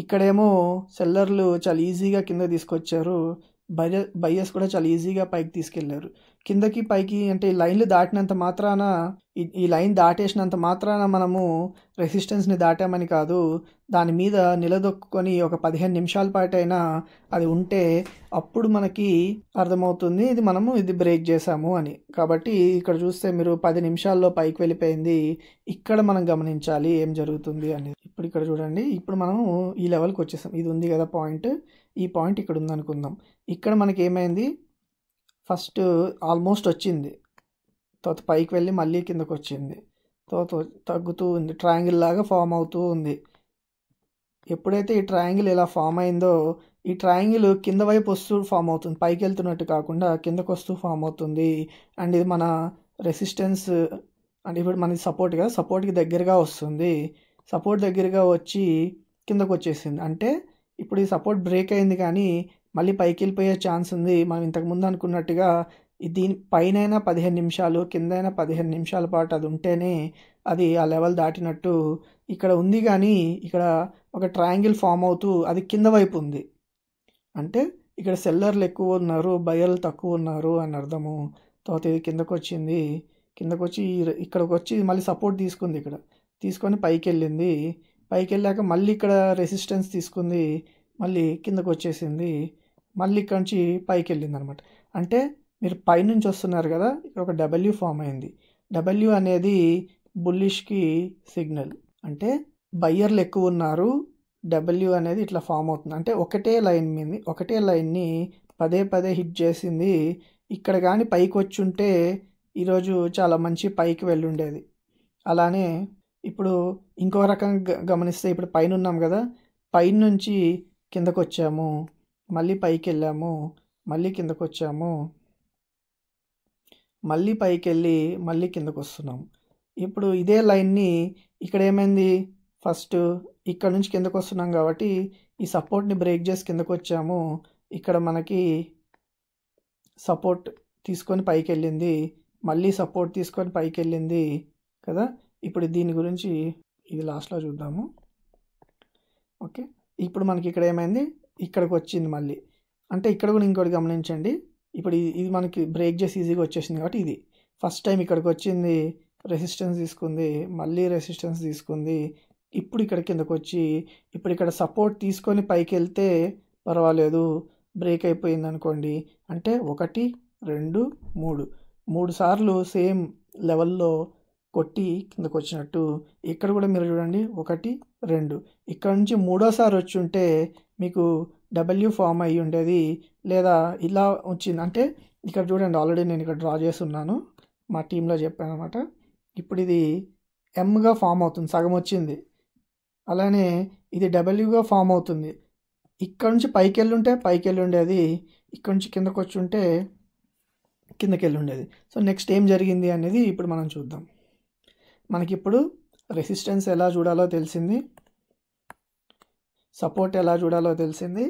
ఇక్కడేమో సెల్లర్లు చాలా ఈజీగా కింద తీసుకొచ్చారు, బయ్యర్స్ కూడా చాలా ఈజీగా పైకి తీసుకెళ్లారు. కిందకి పైకి అంటే ఈ లైన్లు దాటినంత మాత్రాన, ఈ లైన్ దాటేసినంత మాత్రాన మనము రెసిస్టెన్స్ని దాటామని కాదు, దాని మీద నిలదొక్కుని ఒక 15 నిమిషాల పాటు అయినా అది ఉంటే అప్పుడు మనకి అర్థమవుతుంది ఇది బ్రేక్ చేసాము అని. కాబట్టి ఇక్కడ చూస్తే మీరు 10 నిమిషాల్లో పైకి వెళ్ళిపోయింది. ఇక్కడ మనం గమనించాలి ఏం జరుగుతుంది అనేది. ఇప్పుడు ఇక్కడ చూడండి, ఇప్పుడు మనము ఈ లెవెల్కి వచ్చేసాం. ఇది ఉంది కదా పాయింట్, ఈ పాయింట్ ఇక్కడ ఉందనుకుందాం. ఇక్కడ మనకి ఏమైంది, ఫస్ట్ ఆల్మోస్ట్ వచ్చింది, తర్వాత పైకి వెళ్ళి మళ్ళీ కిందకు వచ్చింది, తర్వాత తగ్గుతూ ఉంది, ట్రయాంగిల్ లాగా ఫామ్ అవుతూ ఉంది. ఎప్పుడైతే ఈ ట్రయాంగిల్ ఇలా ఫామ్ అయిందో ఈ ట్రయాంగిల్ కింద వైపు వస్తూ ఫామ్ అవుతుంది, పైకి వెళ్తున్నట్టు కాకుండా కిందకు వస్తూ ఫామ్ అవుతుంది. అండ్ ఇది మన రెసిస్టెన్స్ అంటే ఇప్పుడు మనకి సపోర్ట్ కదా, సపోర్ట్కి దగ్గరగా వస్తుంది. సపోర్ట్ దగ్గరగా వచ్చి కిందకు వచ్చేసింది. అంటే ఇప్పుడు ఈ సపోర్ట్ బ్రేక్ అయింది కానీ మళ్ళీ పైకి వెళ్ళిపోయే ఛాన్స్ ఉంది. మనం ఇంతకుముందు అనుకున్నట్టుగా దీని పైన 15 నిమిషాలు కిందైనా 15 నిమిషాల పాటు అది ఉంటేనే అది ఆ లెవెల్ దాటినట్టు. ఇక్కడ ఉంది కానీ ఇక్కడ ఒక ట్రయాంగిల్ ఫామ్ అవుతూ అది కింద వైపు ఉంది. అంటే ఇక్కడ సెల్లర్లు ఎక్కువ ఉన్నారు, బయ్యర్లు తక్కువ ఉన్నారు అని అర్థము. తర్వాత ఇది కిందకు వచ్చింది, కిందకు వచ్చి ఇక్కడికి వచ్చి మళ్ళీ సపోర్ట్ తీసుకుంది, ఇక్కడ తీసుకొని పైకి వెళ్ళింది. పైకి వెళ్ళాక మళ్ళీ ఇక్కడ రెసిస్టెన్స్ తీసుకుంది, మళ్ళీ కిందకు వచ్చేసింది, మళ్ళీ ఇక్కడ నుంచి పైకి వెళ్ళింది అనమాట. అంటే మీరు పైనుంచి వస్తున్నారు కదా, ఇక్కడ ఒక డబ్ల్యూ ఫామ్ అయింది. డబ్ల్యూ అనేది బుల్లిష్కి సిగ్నల్. అంటే బయ్యర్లు ఎక్కువ ఉన్నారు, డబ్ల్యూ అనేది ఇట్లా ఫామ్ అవుతుంది. అంటే ఒకటే లైన్ని పదే హిట్ చేసింది. ఇక్కడ కానీ పైకి వచ్చి ఉంటే ఈరోజు చాలా మంచి పైకి వెళ్ళుండేది. అలానే ఇప్పుడు ఇంకో రకంగా గమనిస్తే ఇప్పుడు పైన ఉన్నాం కదా, పైన నుంచి కిందకు వచ్చాము, మళ్ళీ పైకి వెళ్ళాము, మళ్ళీ కిందకు వచ్చాము, మళ్ళీ పైకి వెళ్ళి మళ్ళీ కిందకు వస్తున్నాము. ఇప్పుడు ఇదే లైన్ని ఇక్కడ ఏమైంది, ఫస్ట్ ఇక్కడ నుంచి కిందకు వస్తున్నాం కాబట్టి ఈ సపోర్ట్ని బ్రేక్ చేసి కిందకు వచ్చాము. ఇక్కడ మనకి సపోర్ట్ తీసుకొని పైకి వెళ్ళింది, మళ్ళీ సపోర్ట్ తీసుకొని పైకి వెళ్ళింది కదా. ఇప్పుడు దీని గురించి ఇది లాస్ట్లో చూద్దాము. ఓకే, ఇప్పుడు మనకి ఇక్కడ ఏమైంది, ఇక్కడికి వచ్చింది మళ్ళీ. అంటే ఇక్కడ కూడా ఇంకోటి గమనించండి, ఇప్పుడు ఇది మనకి బ్రేక్ చేసి ఈజీగా వచ్చేసింది కాబట్టి ఇది ఫస్ట్ టైం ఇక్కడికి వచ్చింది, రెసిస్టెన్స్ తీసుకుంది, మళ్ళీ రెసిస్టెన్స్ తీసుకుంది, ఇప్పుడు ఇక్కడ కిందకు వచ్చి ఇప్పుడు ఇక్కడ సపోర్ట్ తీసుకొని పైకి వెళ్తే పర్వాలేదు, బ్రేక్ అయిపోయింది అనుకోండి. అంటే 1 2 3 సార్లు సేమ్ లెవెల్లో కొట్టి కిందకు వచ్చినట్టు. ఇక్కడ కూడా మీరు చూడండి 1 2, ఇక్కడ నుంచి మూడోసారి వచ్చి ఉంటే మీకు డబ్ల్యూ ఫామ్ అయ్యి ఉండేది, లేదా ఇలా వచ్చింది. అంటే ఇక్కడ చూడండి, ఆల్రెడీ నేను ఇక్కడ డ్రా చేస్తున్నాను, మా టీంలో చెప్పాను అనమాట. ఇప్పుడు ఇది ఎంగా ఫామ్ అవుతుంది, సగం వచ్చింది. అలానే ఇది డబ్ల్యూగా ఫామ్ అవుతుంది. ఇక్కడ నుంచి పైకి వెళ్ళుంటే పైకి వెళ్ళి ఉండేది, ఇక్కడ నుంచి కిందకు వచ్చి ఉంటే కిందకి వెళ్ళి ఉండేది. సో నెక్స్ట్ ఏం జరిగింది అనేది ఇప్పుడు మనం చూద్దాం. మనకి ఇప్పుడు రెసిస్టెన్స్ ఎలా చూడాలో తెలిసింది. సపోర్ట్ ఎలా చూడాలో తెలిసింది.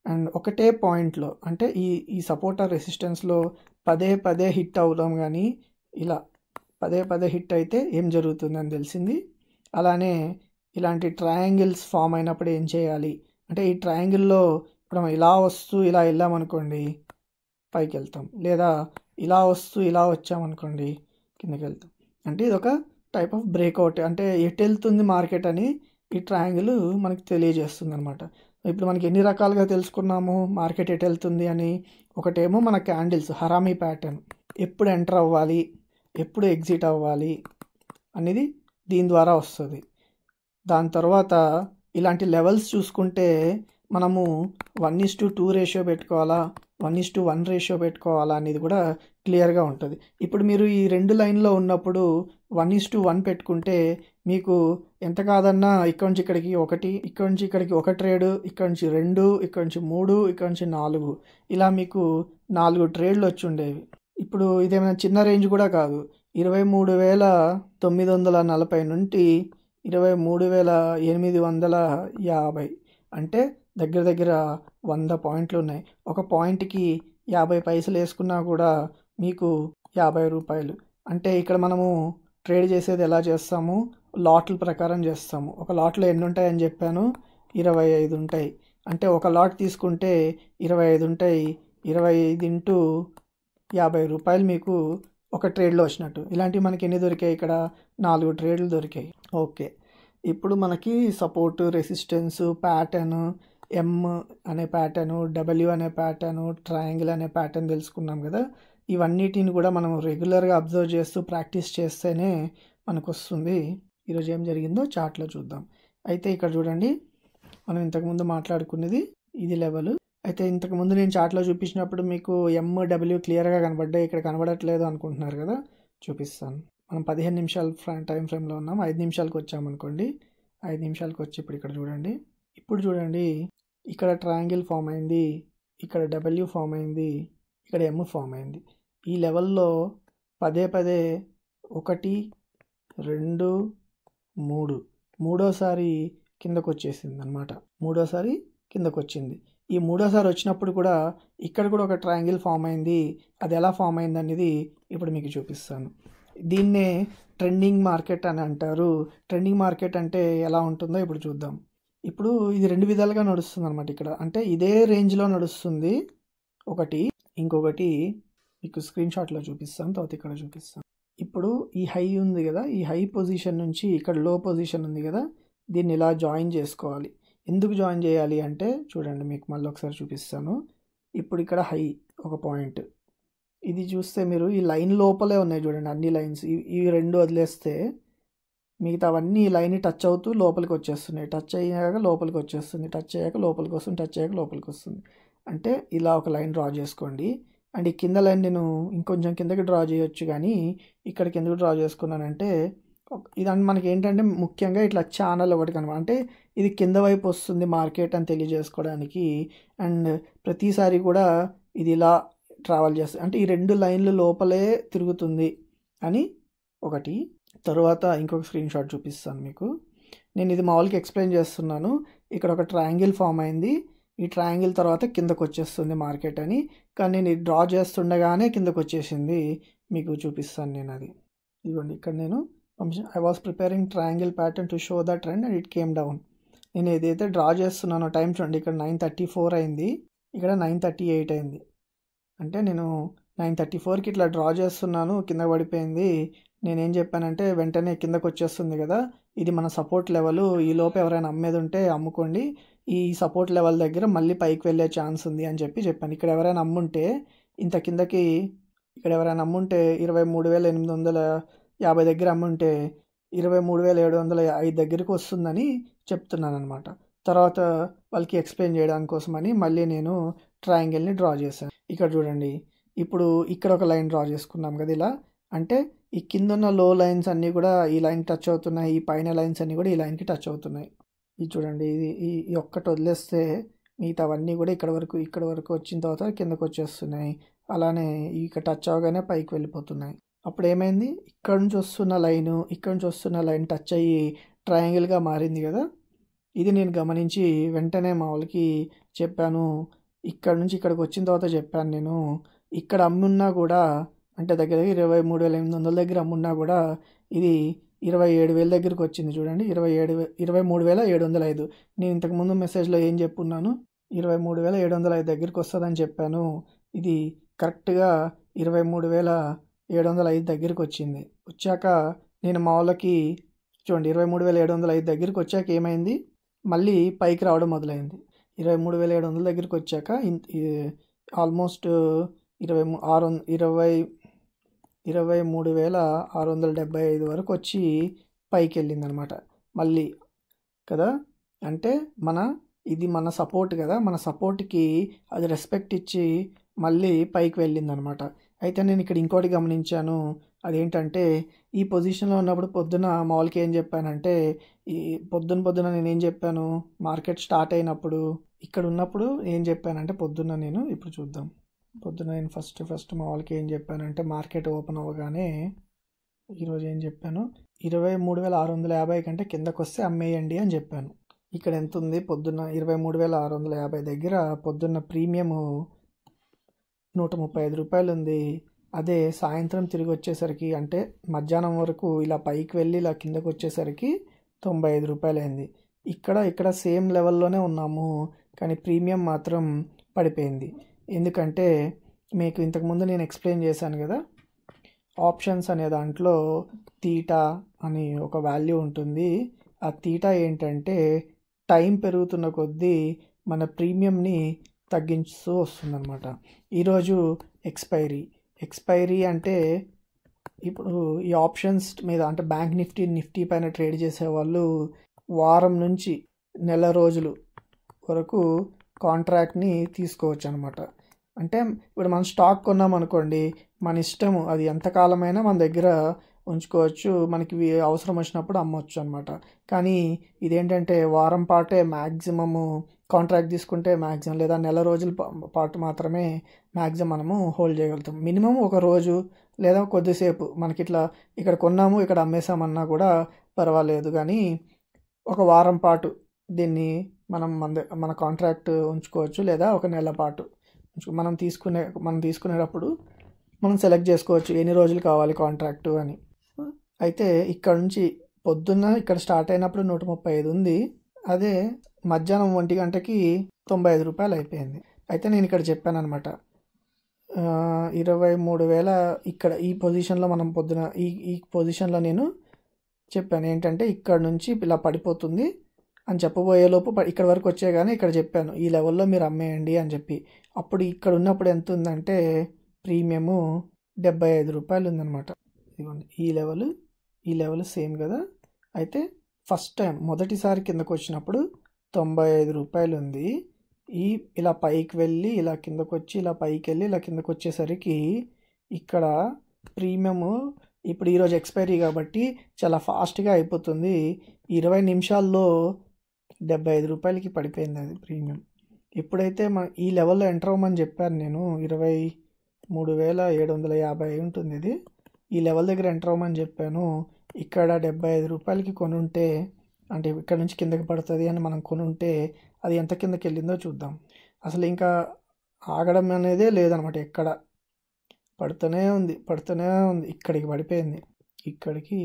అండ్ ఒకటే పాయింట్లో అంటే ఈ సపోర్ట్ ఆర్ రెసిస్టెన్స్లో పదే పదే హిట్ అవుతాం, కానీ ఇలా పదే పదే హిట్ అయితే ఏం జరుగుతుందని తెలిసింది. అలానే ఇలాంటి ట్రయాంగిల్స్ ఫామ్ అయినప్పుడు ఏం చేయాలి అంటే, ఈ ట్రయాంగిల్లో ఇప్పుడు మనం ఇలా వస్తూ ఇలా వెళ్ళామనుకోండి పైకి వెళ్తాం, లేదా ఇలా వస్తూ ఇలా వచ్చామనుకోండి కిందకి వెళ్తాం. అంటే ఇది ఒక టైప్ ఆఫ్ బ్రేక్అవుట్, అంటే ఎటు వెళ్తుంది మార్కెట్ అని ఈ ట్రయాంగిల్ మనకి తెలియజేస్తుంది అనమాట. ఇప్పుడు మనకి ఎన్ని రకాలుగా తెలుసుకున్నాము మార్కెట్ ఎటు వెళ్తుంది అని. ఒకటేమో మన క్యాండిల్స్ హరామీ ప్యాటర్న్, ఎప్పుడు ఎంటర్ అవ్వాలి ఎప్పుడు ఎగ్జిట్ అవ్వాలి అనేది దీని ద్వారా వస్తుంది. దాని తర్వాత ఇలాంటి లెవెల్స్ చూసుకుంటే మనము 1:2 రేషియో పెట్టుకోవాలా 1:1 రేషియో పెట్టుకోవాలా అనేది కూడా క్లియర్గా ఉంటుంది. ఇప్పుడు మీరు ఈ రెండు లైన్లో ఉన్నప్పుడు 1:1 పెట్టుకుంటే మీకు ఎంత కాదన్నా ఇక్కడ నుంచి ఇక్కడికి 1, ఇక్కడ నుంచి ఇక్కడికి 1 ట్రేడ్, ఇక్కడ నుంచి 2, ఇక్కడ నుంచి 3, ఇక్కడ నుంచి 4, ఇలా మీకు 4 ట్రేడ్లు వచ్చి ఉండేవి. ఇప్పుడు ఇదేమైనా చిన్న రేంజ్ కూడా కాదు. 23,940 నుండి 23,850, అంటే దగ్గర దగ్గర 100 పాయింట్లు ఉన్నాయి. ఒక పాయింట్కి 50 పైసలు వేసుకున్నా కూడా మీకు 50 రూపాయలు. అంటే ఇక్కడ మనము ట్రేడ్ చేసేది ఎలా చేస్తాము, లాట్ల ప్రకారం చేస్తాము. ఒక లాట్లో ఎన్ని ఉంటాయని చెప్పాను, 25 ఉంటాయి. అంటే ఒక లాట్ తీసుకుంటే 25 ఉంటాయి. 25 ఇంటూ 50 రూపాయలు మీకు ఒక ట్రేడ్లో వచ్చినట్టు. ఇలాంటివి మనకి ఎన్ని దొరికాయి, ఇక్కడ 4 ట్రేడ్లు దొరికాయి. ఓకే, ఇప్పుడు మనకి సపోర్ట్, రెసిస్టెన్స్, ప్యాటర్న్, ఎం అనే ప్యాటర్ను, డబ్ల్యూ అనే ప్యాటర్ను, ట్రయాంగిల్ అనే ప్యాటర్న్ తెలుసుకున్నాం కదా. ఇవన్నిటిని కూడా మనం రెగ్యులర్గా అబ్జర్వ్ చేస్తూ ప్రాక్టీస్ చేస్తేనే మనకు వస్తుంది. ఈరోజు ఏం జరిగిందో చార్ట్లో చూద్దాం. అయితే ఇక్కడ చూడండి, మనం ఇంతకుముందు మాట్లాడుకున్నది ఇది లెవెల్. అయితే ఇంతకుముందు నేను చార్ట్లో చూపించినప్పుడు మీకు ఎండబ్ల్యూ క్లియర్గా కనబడ్డాయి, ఇక్కడ కనబడట్లేదు అనుకుంటున్నారు కదా. చూపిస్తాను. మనం 15 నిమిషాల టైం ఫ్రేమ్లో ఉన్నాం. 5 నిమిషాలకు వచ్చామనుకోండి. 5 నిమిషాలకు వచ్చి ఇప్పుడు ఇక్కడ చూడండి. ఇప్పుడు చూడండి, ఇక్కడ ట్రయాంగిల్ ఫామ్ అయింది, ఇక్కడ డబ్ల్యూ ఫామ్ అయింది, ఇక్కడ ఎమ్ ఫామ్ అయింది. ఈ లెవెల్లో పదే పదే 1, 2, 3 మూడోసారి కిందకు వచ్చేసింది అనమాట. మూడోసారి కిందకు వచ్చింది. ఈ మూడోసారి వచ్చినప్పుడు కూడా ఇక్కడ కూడా ఒక ట్రయాంగిల్ ఫామ్ అయింది. అది ఎలా ఫామ్ అయింది అనేది ఇప్పుడు మీకు చూపిస్తాను. దీన్నే ట్రెండింగ్ మార్కెట్ అని అంటారు. ట్రెండింగ్ మార్కెట్ అంటే ఎలా ఉంటుందో ఇప్పుడు చూద్దాం. ఇప్పుడు ఇది 2 విధాలుగా నడుస్తుంది అనమాట. ఇక్కడ అంటే ఇదే రేంజ్లో నడుస్తుంది ఒకటి, ఇంకొకటి మీకు స్క్రీన్ షాట్లో చూపిస్తాను, తర్వాత ఇక్కడ చూపిస్తాను. ఇప్పుడు ఈ హై ఉంది కదా, ఈ హై పొజిషన్ నుంచి ఇక్కడ లో పొజిషన్ ఉంది కదా, దీన్ని ఇలా జాయిన్ చేసుకోవాలి. ఎందుకు జాయిన్ చేయాలి అంటే చూడండి, మీకు మళ్ళీ ఒకసారి చూపిస్తాను. ఇప్పుడు ఇక్కడ హై ఒక పాయింట్, ఇది చూస్తే మీరు ఈ లైన్ లోపలే ఉన్నాయి చూడండి అన్ని లైన్స్. ఇవి 2 వదిలేస్తే మిగతావన్నీ ఈ లైన్ టచ్ అవుతూ లోపలికి వచ్చేస్తున్నాయి. టచ్ అయ్యాక లోపలికి వచ్చేస్తుంది, టచ్ అయ్యాక లోపలికి వస్తుంది, టచ్ అయ్యాక లోపలికి వస్తుంది. అంటే ఇలా ఒక లైన్ డ్రా చేసుకోండి. అండ్ ఈ కింద లైన్ నేను ఇంకొంచెం కిందకి డ్రా చేయొచ్చు, కానీ ఇక్కడికి ఎందుకు డ్రా చేసుకున్నానంటే ఇదని మనకి ఏంటంటే ముఖ్యంగా ఇట్లా ఛానల్ ఒకటి కనబడ, అంటే ఇది కింద వైపు వస్తుంది మార్కెట్ అని తెలియజేసుకోవడానికి. అండ్ ప్రతిసారి కూడా ఇది ఇలా ట్రావెల్ చేస్తుంది, అంటే ఈ 2 లైన్లు లోపలే తిరుగుతుంది అని ఒకటి. తర్వాత ఇంకొక స్క్రీన్ షాట్ చూపిస్తాను మీకు. నేను ఇది మామూలుగా ఎక్స్ప్లెయిన్ చేస్తున్నాను. ఇక్కడ ఒక ట్రయాంగిల్ ఫామ్ అయింది, ఈ ట్రయాంగిల్ తర్వాత కిందకు వచ్చేస్తుంది మార్కెట్ అని, కానీ నేను ఇది డ్రా చేస్తుండగానే కిందకు వచ్చేసింది. మీకు చూపిస్తాను నేను అది. ఇదిగోండి, ఇక్కడ నేను I was preparing triangle pattern to show the trend and it came down. నేను ఏదైతే డ్రా చేస్తున్నానో టైం చూడండి, ఇక్కడ 9:34 అయింది, ఇక్కడ 9:38 అయింది. అంటే నేను 9:34కి ఇట్లా డ్రా చేస్తున్నాను, కింద పడిపోయింది. నేనేం చెప్పానంటే వెంటనే కిందకు వచ్చేస్తుంది కదా, ఇది మన సపోర్ట్ లెవెల్, ఈ లోపు ఎవరైనా అమ్మేది ఉంటే అమ్ముకోండి, ఈ సపోర్ట్ లెవెల్ దగ్గర మళ్ళీ పైకి వెళ్ళే ఛాన్స్ ఉంది అని చెప్పాను. ఇక్కడ ఎవరైనా అమ్ముంటే ఇంత కిందకి, ఇక్కడ ఎవరైనా అమ్ముంటే 23,850 దగ్గర అమ్ముంటే 23,705 దగ్గరికి వస్తుందని చెప్తున్నాను అనమాట. తర్వాత వాళ్ళకి ఎక్స్ప్లెయిన్ చేయడానికి కోసమని మళ్ళీ నేను ట్రయాంగిల్ని డ్రా చేశాను. ఇక్కడ చూడండి, ఇప్పుడు ఇక్కడ ఒక లైన్ డ్రా చేసుకున్నాం కదా ఇలా, అంటే ఈ కింద ఉన్న లో లైన్స్ అన్నీ కూడా ఈ లైన్ టచ్ అవుతున్నాయి, ఈ పైన లైన్స్ అన్నీ కూడా ఈ లైన్కి టచ్ అవుతున్నాయి. ఇది చూడండి, ఇది ఈ ఒక్కటి వదిలేస్తే మిగతావన్నీ కూడా ఇక్కడ వరకు వచ్చిన తర్వాత కిందకు వచ్చేస్తున్నాయి. అలానే ఇక్కడ టచ్ అవగానే పైకి వెళ్ళిపోతున్నాయి. అప్పుడు ఏమైంది, ఇక్కడ నుంచి వస్తున్న లైన్ టచ్ అయ్యి ట్రయాంగిల్గా మారింది కదా. ఇది నేను గమనించి వెంటనే మా వాళ్ళకి చెప్పాను. ఇక్కడ నుంచి ఇక్కడికి వచ్చిన తర్వాత చెప్పాను నేను, ఇక్కడ అమ్మున్నా కూడా అంటే దగ్గర దగ్గర 23,800 దగ్గర అమ్మున్నా కూడా ఇది 27,000 దగ్గరికి వచ్చింది. చూడండి, 23,705. నేను ఇంతకుముందు మెసేజ్లో ఏం చెప్పున్నాను, 23,705 దగ్గరికి వస్తుందని చెప్పాను. ఇది కరెక్ట్గా 23,705 దగ్గరికి వచ్చింది. వచ్చాక నేను మా వాళ్ళకి చూడండి, 23,705 దగ్గరికి వచ్చాక ఏమైంది, మళ్ళీ పైకి రావడం మొదలైంది. 23,700 దగ్గరికి వచ్చాక ఆల్మోస్ట్ 23,675 వరకు వచ్చి పైకి వెళ్ళింది అనమాట మళ్ళీ కదా. అంటే ఇది మన సపోర్ట్ కదా, మన సపోర్ట్కి అది రెస్పెక్ట్ ఇచ్చి మళ్ళీ పైకి వెళ్ళింది అనమాట. అయితే నేను ఇక్కడ ఇంకోటి గమనించాను, అదేంటంటే ఈ పొజిషన్లో ఉన్నప్పుడు పొద్దున మామూలుగా ఏం చెప్పానంటే, ఈ పొద్దున నేనేం చెప్పాను, మార్కెట్ స్టార్ట్ అయినప్పుడు ఇక్కడ ఉన్నప్పుడు ఏం చెప్పానంటే పొద్దున్న నేను ఇప్పుడు చూద్దాం. పొద్దున నేను ఫస్ట్ మామూలుగా ఏం చెప్పానంటే, మార్కెట్ ఓపెన్ అవ్వగానే ఈరోజు ఏం చెప్పాను, 23,650 కంటే కిందకు వస్తే అమ్మేయండి అని చెప్పాను. ఇక్కడ ఎంత ఉంది, పొద్దున్న 23,650 దగ్గర పొద్దున్న ప్రీమియం 135 రూపాయలు ఉంది. అదే సాయంత్రం తిరిగి వచ్చేసరికి అంటే మధ్యాహ్నం వరకు ఇలా పైకి వెళ్ళి ఇలా కిందకు వచ్చేసరికి 95 రూపాయలు అయింది. ఇక్కడ సేమ్ లెవెల్లోనే ఉన్నాము, కానీ ప్రీమియం మాత్రం పడిపోయింది. ఎందుకంటే మీకు ఇంతకుముందు నేను ఎక్స్ప్లెయిన్ చేశాను కదా, ఆప్షన్స్ అనే దాంట్లో తీటా అని ఒక వాల్యూ ఉంటుంది. ఆ తీటా ఏంటంటే టైం పెరుగుతున్న కొద్దీ మన ప్రీమియంని తగ్గించుతూ వస్తుందన్నమాట. ఈరోజు ఎక్స్పైరీ అంటే ఇప్పుడు ఈ ఆప్షన్స్ మీద అంటే బ్యాంక్ నిఫ్టీ పైన ట్రేడ్ చేసేవాళ్ళు వారం నుంచి నెల రోజులు వరకు కాంట్రాక్ట్ని తీసుకోవచ్చు అనమాట. అంటే ఇప్పుడు మనం స్టాక్ కొన్నాం అనుకోండి, మన ఇష్టము, అది ఎంతకాలమైనా మన దగ్గర ఉంచుకోవచ్చు, మనకి అవసరం వచ్చినప్పుడు అమ్మవచ్చు అనమాట. కానీ ఇదేంటంటే వారం పాటే మ్యాక్సిమము కాంట్రాక్ట్ తీసుకుంటే మ్యాక్సిమం, లేదా నెల రోజుల పాటు మాత్రమే మ్యాక్సిమం మనము హోల్డ్ చేయగలుగుతాం. మినిమం ఒక రోజు లేదా కొద్దిసేపు మనకి ఇట్లా ఇక్కడ కొన్నాము ఇక్కడ అమ్మేసామన్నా కూడా పర్వాలేదు, కానీ ఒక వారం పాటు దీన్ని మన కాంట్రాక్ట్ ఉంచుకోవచ్చు, లేదా ఒక నెల పాటు మనం తీసుకునేటప్పుడు మనం సెలెక్ట్ చేసుకోవచ్చు ఎన్ని రోజులు కావాలి కాంట్రాక్టు అని. అయితే ఇక్కడ నుంచి పొద్దున్న ఇక్కడ స్టార్ట్ అయినప్పుడు 135 ఉంది, అదే మధ్యాహ్నం 1 గంటకి 95 రూపాయలు అయిపోయింది. అయితే నేను ఇక్కడ చెప్పాను అనమాట, 23,000 ఇక్కడ ఈ పొజిషన్లో మనం పొద్దున ఈ పొజిషన్లో నేను చెప్పాను ఏంటంటే ఇక్కడ నుంచి ఇలా పడిపోతుంది అని చెప్పబోయేలోపు ఇక్కడ వరకు వచ్చే, కానీ ఇక్కడ చెప్పాను ఈ లెవెల్లో మీరు అమ్మేయండి అని చెప్పి. అప్పుడు ఇక్కడ ఉన్నప్పుడు ఎంత ఉందంటే ప్రీమియము 75 రూపాయలు ఉందన్నమాట. ఇదిగోండి ఈ లెవెల్ సేమ్ కదా. అయితే ఫస్ట్ టైం మొదటిసారి కిందకు వచ్చినప్పుడు 95 రూపాయలు ఉంది. ఇలా పైకి వెళ్ళి ఇలా కిందకు వచ్చి ఇలా పైకి వెళ్ళి ఇలా కిందకు వచ్చేసరికి ఇక్కడ ప్రీమియము ఇప్పుడు ఈరోజు ఎక్స్పైరీ కాబట్టి చాలా ఫాస్ట్గా అయిపోతుంది. 20 నిమిషాల్లో 75 రూపాయలకి పడిపోయింది అది ప్రీమియం. ఎప్పుడైతే ఈ లెవెల్లో ఎంటర్ అవ్వమని చెప్పాను నేను, 23,750 ఉంటుంది ఇది, ఈ లెవెల్ దగ్గర ఎంటర్ అవ్వమని చెప్పాను. ఇక్కడ 75 రూపాయలకి కొనుంటే అంటే ఇక్కడ నుంచి కిందకి పడుతుంది అని మనం కొనుంటే అది ఎంత కిందకి వెళ్ళిందో చూద్దాం. అసలు ఇంకా ఆగడం అనేదే లేదనమాట, ఎక్కడ పడుతూనే ఉంది. ఇక్కడికి పడిపోయింది, ఇక్కడికి